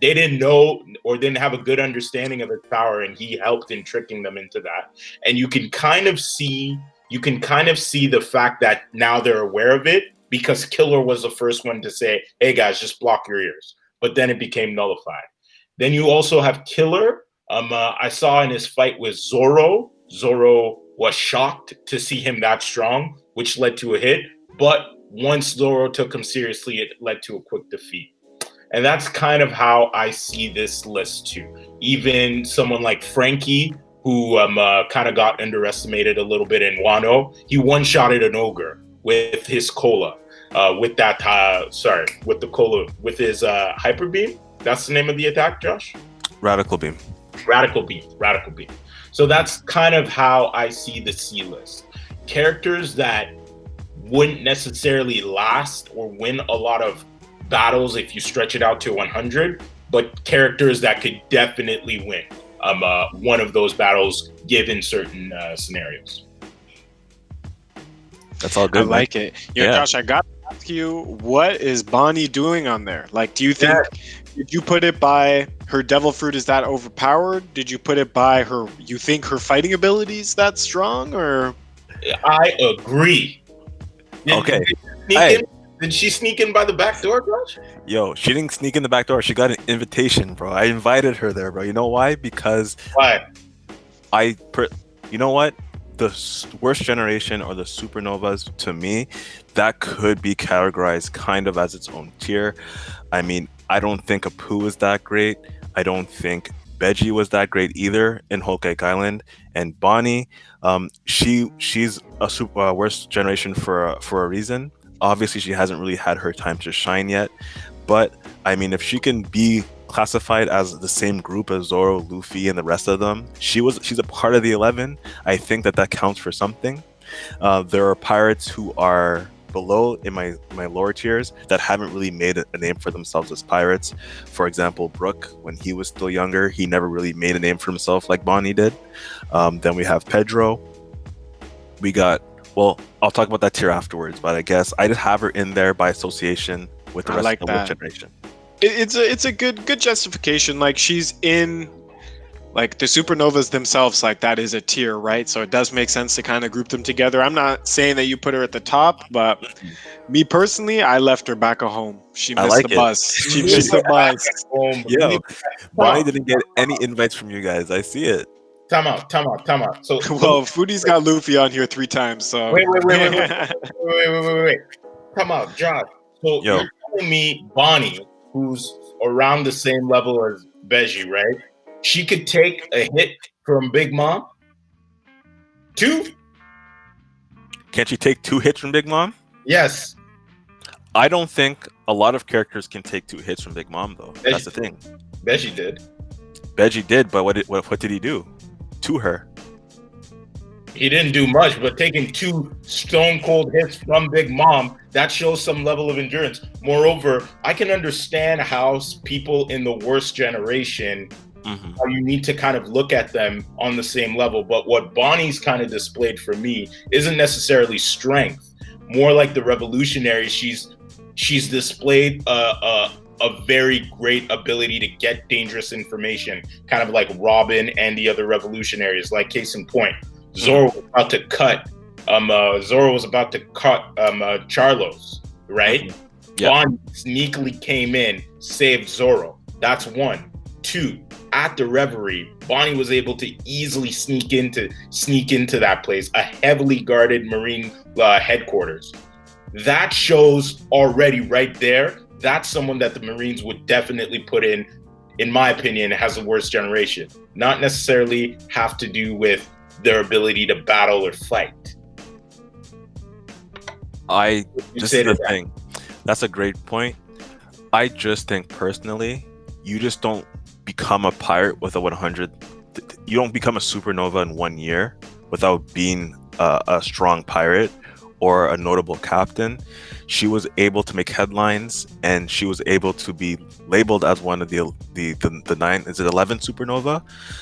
They didn't know or didn't have a good understanding of his power, and he helped in tricking them into that. And you can kind of see the fact that now they're aware of it, because Killer was the first one to say, hey guys, just block your ears. But then it became nullified. Then you also have Killer. I saw in his fight with Zoro was shocked to see him that strong, which led to a hit. But once Zoro took him seriously, it led to a quick defeat. And that's kind of how I see this list too. Even someone like Frankie, who kind of got underestimated a little bit in Wano, he one-shotted an ogre with his cola, with the cola, with his hyper beam. That's the name of the attack, Josh? Radical beam. Radical beam. So that's kind of how I see the C list. Characters that wouldn't necessarily last or win a lot of battles if you stretch it out to 100, but characters that could definitely win one of those battles given certain scenarios. That's all good. I like it. Yeah, Josh, I got to ask you, what is Bonnie doing on there? Like, do you think, did you put it by her devil fruit is that overpowered? Did you put it by you think her fighting ability is that strong, or? I agree. Okay. Did she sneak in by the back door, Josh? Yo, she didn't sneak in the back door. She got an invitation, bro. I invited her there, bro. You know why? Because why? You know what? The worst generation or the supernovas, to me, that could be categorized kind of as its own tier. I mean, I don't think Apu is that great. I don't think Beji was that great either in Whole Cake Island. And Bonnie, she's a super worst generation for a reason. Obviously, she hasn't really had her time to shine yet. But, I mean, if she can be classified as the same group as Zoro, Luffy, and the rest of them, she's a part of the 11. I think that counts for something. There are pirates who are below in my lower tiers that haven't really made a name for themselves as pirates. For example, Brook, when he was still younger, he never really made a name for himself like Bonnie did. Then we have Pedro. We got, well, I'll talk about that tier afterwards, but I guess I just have her in there by association with the rest of the Wolf generation. It's a good justification. Like, she's in, like, the supernovas themselves, like, that is a tier, right? So it does make sense to kind of group them together. I'm not saying that you put her at the top, but me personally, I left her back at home. She missed the bus. She missed the bus. Yo, Bonnie didn't get any invites from you guys. I see it. Time out. So, well, Foodie's got Luffy on here 3 times, so wait. Come out, Josh. So you're telling me Bonnie, who's around the same level as Beji, right? She could take a hit from Big Mom? 2? Can't she take 2 hits from Big Mom? Yes. I don't think a lot of characters can take 2 hits from Big Mom, though. That's the thing. Beji did. Beji did, but what did he do to her? He didn't do much, but taking 2 stone cold hits from Big Mom, that shows some level of endurance. Moreover, I can understand how people in the worst generation, how you need to kind of look at them on the same level. But what Bonnie's kind of displayed for me isn't necessarily strength, more like the revolutionary. She's displayed a very great ability to get dangerous information, kind of like Robin and the other revolutionaries. Like case in point, Zoro was about to cut Charlos, right? Yeah. Bonnie sneakily came in, saved Zoro. That's one. Two, at the Reverie, Bonnie was able to easily sneak into that place, a heavily guarded Marine headquarters. That shows already right there. That's someone that the Marines would definitely put in my opinion, has the worst generation. Not necessarily have to do with their ability to battle or fight. This is the thing. That's a great point. I just think personally, you just don't become a pirate with a 100. You don't become a supernova in 1 year without being a strong pirate or a notable captain. She was able to make headlines, and she was able to be labeled as one of the 9. Is it 11 supernova?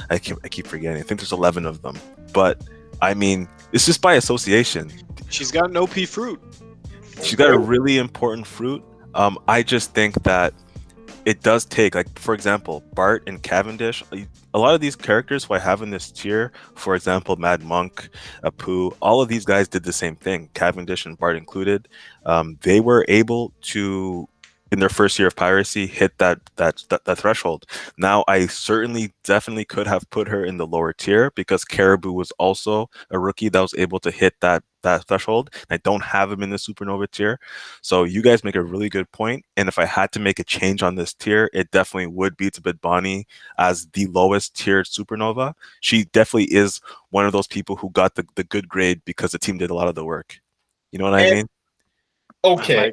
I keep forgetting. I think there's 11 of them. But I mean, it's just by association. She's got an OP fruit. She's got a really important fruit. I just think that it does take, like, for example, Bart and Cavendish. A lot of these characters who I have in this tier, for example, Mad Monk, Apu, all of these guys did the same thing. Cavendish and Bart included. They were able to, in their first year of piracy, hit that threshold. Now, I definitely could have put her in the lower tier because Caribou was also a rookie that was able to hit that threshold. I don't have him in the supernova tier. So you guys make a really good point. And if I had to make a change on this tier, it definitely would be to put Bonnie as the lowest tiered supernova. She definitely is one of those people who got the good grade because the team did a lot of the work. You know what I mean? Okay,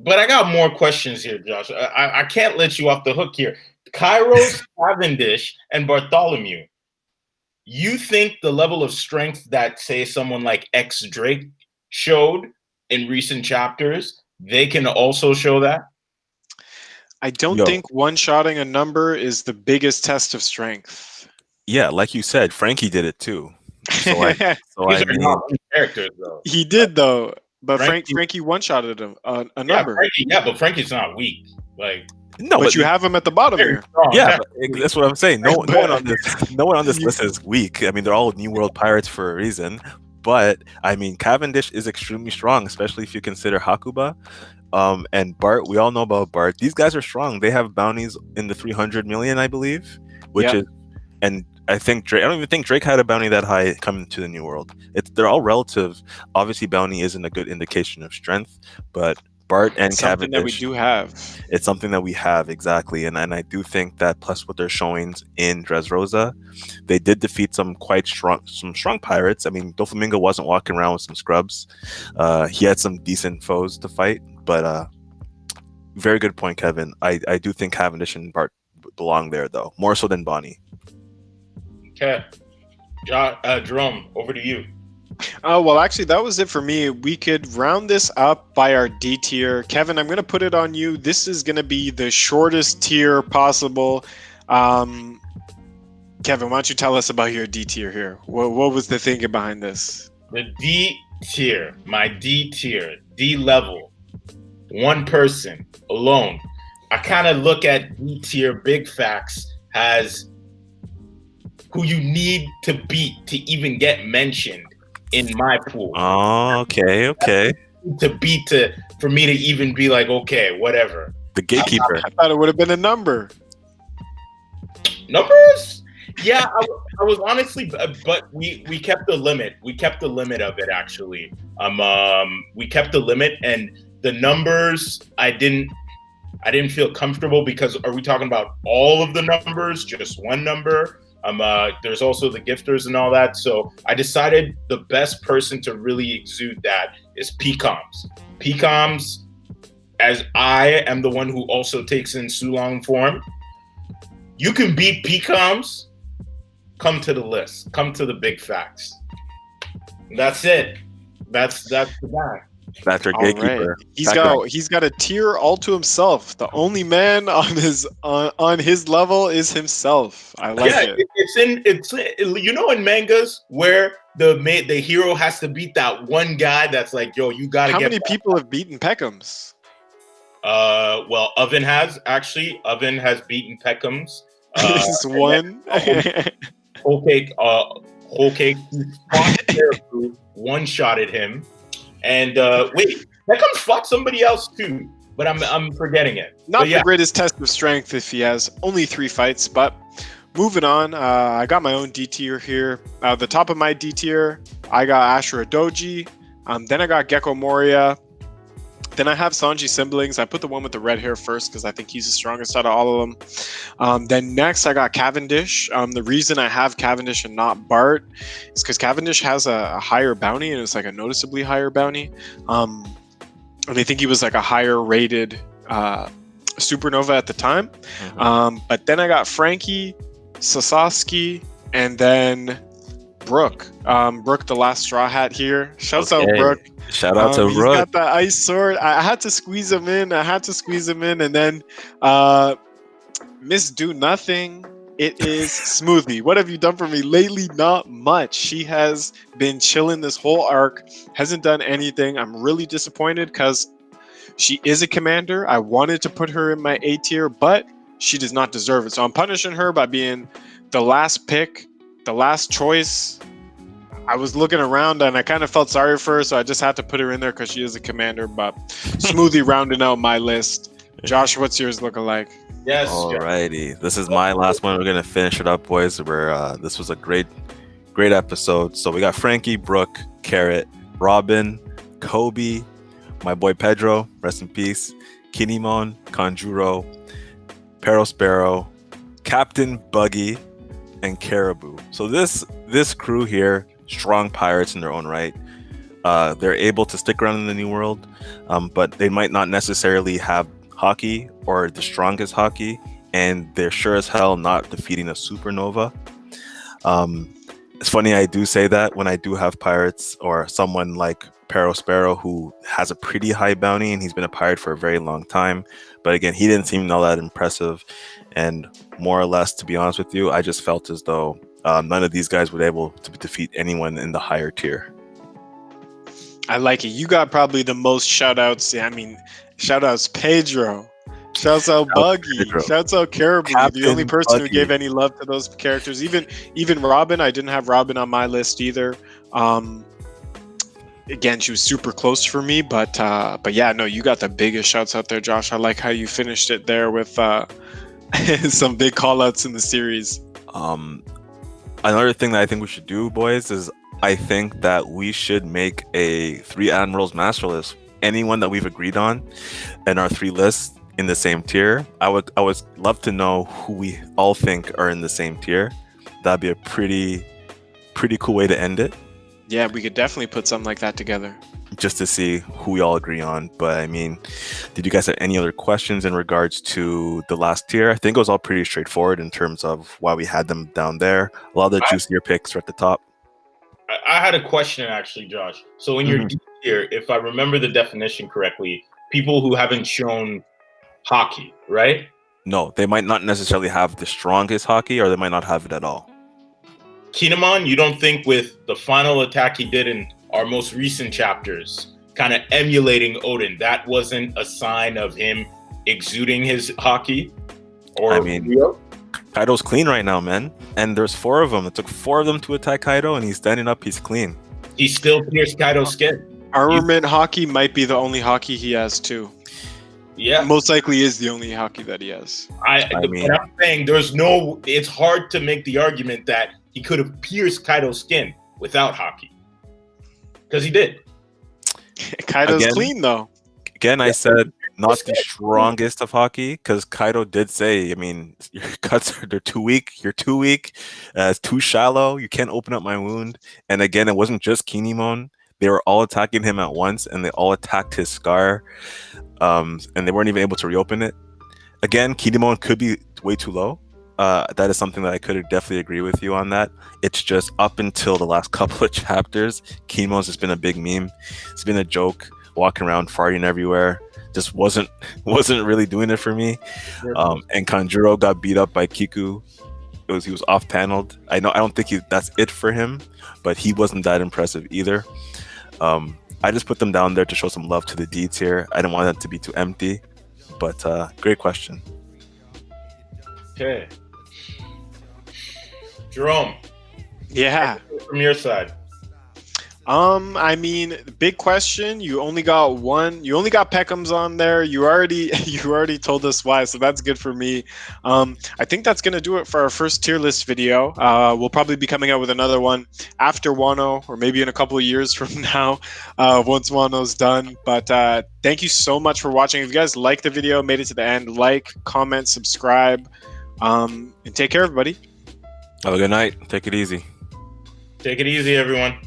but I got more questions here, Josh. I can't let you off the hook here. Kairos, Cavendish, and Bartholomew. You think the level of strength that, say, someone like X Drake showed in recent chapters, they can also show that? I don't think one-shotting a number is the biggest test of strength. Yeah, like you said, Frankie did it too. So These are not characters, though. He did, though. But Frankie one-shotted him a number. But Frankie's not weak. Like, no, but you have him at the bottom here. Yeah, that's what I'm saying. No one on this list is weak. I mean, they're all New World pirates for a reason. But I mean, Cavendish is extremely strong, especially if you consider Hakuba. And Bart, we all know about Bart. These guys are strong. They have bounties in the 300 million, I believe, which is, and I think Drake. I don't even think Drake had a bounty that high coming to the New World. They're all relative. Obviously, bounty isn't a good indication of strength, but Bart and something Cavendish, that we do have. It's something that we have, exactly, and I do think that plus what they're showing in Dressrosa, they did defeat some strong pirates. I mean, Doflamingo wasn't walking around with some scrubs. He had some decent foes to fight, but very good point, Kevin. I do think Cavendish and Bart belong there, though, more so than Bonnie. Okay, Jerome, over to you. Well, actually, that was it for me. We could round this up by our D tier. Kevin, I'm going to put it on you. This is going to be the shortest tier possible. Kevin, why don't you tell us about your D tier here? What was the thinking behind this? The D tier, my D tier, D level, one person alone. I kind of look at D tier Big Facts as who you need to beat to even get mentioned in my pool. Oh, okay. For me to even be like, okay, whatever. The gatekeeper. I thought it would have been a number. Numbers? Yeah, I was honestly, but we kept the limit. We kept the limit of it, actually. We kept the limit, and the numbers I didn't feel comfortable because are we talking about all of the numbers, just one number? There's also the gifters and all that. So I decided the best person to really exude that is PCOMs. PCOMs, as I am the one who also takes in Sulong form. You can beat PCOMs, come to the list. Come to the Big Facts. That's it. That's the guy. That's our gatekeeper. Right. He's got a tier all to himself. The only man on his level is himself. I like it. It's in mangas where the hero has to beat that one guy that's like, yo, you gotta How get many people have beaten Peckham's? Well, Oven has actually. Oven has beaten Peckham's. Is one. Whole cake. One shot at him, and wait, Peckham fought somebody else too, but I'm forgetting it. Not But yeah, the greatest test of strength if he has only 3 fights, but moving on, I got my own D tier here. The top of my D tier, I got Ashura Doji. Then I got Gecko Moria. Then I have Sanji siblings. I put the one with the red hair first because I think he's the strongest out of all of them. Then next I got Cavendish. The reason I have Cavendish and not Bart is because Cavendish has a higher bounty, and it's like a noticeably higher bounty. And I think he was like a higher rated supernova at the time. But then I got Frankie, Sasaki, and then Brooke. Brooke, the last straw hat here. Shouts out Brooke. Shout out to He's Brooke. got the ice sword. I had to squeeze him in. And then Miss Do Nothing. It is Smoothie. What have you done for me lately? Not much. She has been chilling this whole arc. Hasn't done anything. I'm really disappointed because she is a commander. I wanted to put her in my A tier, but she does not deserve it. So I'm punishing her by being the last pick, the last choice. I was looking around and I kind of felt sorry for her, so I just had to put her in there because she is a commander. But Smoothie rounding out my list. Josh, what's yours looking like? yes. Alrighty, this is my last one. We're gonna finish it up, boys. This was a great episode. So we got Frankie, Brooke, Carrot, Robin, Kobe, my boy Pedro, rest in peace, Kinemon, Conjuro, Perospero, Captain Buggy, and Caribou. So this crew here, strong pirates in their own right. They're able to stick around in the New World, but they might not necessarily have hockey or the strongest hockey, and they're sure as hell not defeating a supernova. It's funny I do say that when I do have pirates or someone like Perospero who has a pretty high bounty and he's been a pirate for a very long time, but again, he didn't seem all that impressive. And more or less, to be honest with you, I just felt as though none of these guys were able to defeat anyone in the higher tier. I like it. You got probably the most shout outs. I mean, shout outs Pedro. Shouts out Buggy. Pedro. Shouts out Caribou. Captain The only person who Buggy. gave any love to those characters. Even Robin. I didn't have Robin on my list either. Again, she was super close for me, but yeah, no, you got the biggest shouts out there, Josh. I like how you finished it there with some big call outs in the series. Another thing that I think we should do, boys, is I think that we should make a 3 Admirals master list. Anyone that we've agreed on and our 3 lists in the same tier. I would love to know who we all think are in the same tier. That'd be a pretty cool way to end it. Yeah, we could definitely put something like that together. Just to see who we all agree on. But I mean, did you guys have any other questions in regards to the last tier? I think it was all pretty straightforward in terms of why we had them down there. A lot of the juicier picks are at the top. I had a question actually, Josh. So in your D tier, if I remember the definition correctly, people who haven't shown hockey, right? No, they might not necessarily have the strongest hockey, or they might not have it at all. Kinemon, you don't think with the final attack he did in our most recent chapters, kind of emulating Odin, that wasn't a sign of him exuding his hockey? Or I mean, Kaido's clean right now, man. And there's 4 of them. It took 4 of them to attack Kaido, and he's standing up. He's clean. he still pierced Kaido's skin. Armament hockey might be the only hockey he has too. Yeah, Most likely is the only hockey that he has. I mean- but I'm saying it's hard to make the argument that he could have pierced Kaido's skin without hockey. Because he did. Kaido's Again? clean though. Again, I said not the strongest of hockey, because Kaido did say, I mean, your cuts they're too weak. You're too weak. It's too shallow. You can't open up my wound. And again, it wasn't just Kinemon. They were all attacking him at once, and they all attacked his scar, and they weren't even able to reopen it. Again, Kinemon could be way too low. That is something that I could definitely agree with you on that. It's just up until the last couple of chapters, Kinemon's just been a big meme. It's been a joke, walking around farting everywhere. Just wasn't really doing it for me. And Kanjuro got beat up by Kiku. he was off paneled. I don't think that's it for him, but he wasn't that impressive either. I just put them down there to show some love to the D tier. I didn't want that to be too empty, but great question. Okay, Jerome. Yeah. From your side. I mean, big question. You only got one. You only got Peckham's on there. You already told us why, so that's good for me. I think that's gonna do it for our first tier list video. We'll probably be coming out with another one after Wano, or maybe in a couple of years from now, once Wano's done. But thank you so much for watching. If you guys liked the video, made it to the end, like, comment, subscribe, and take care, everybody. Have a good night. Take it easy. Take it easy, everyone.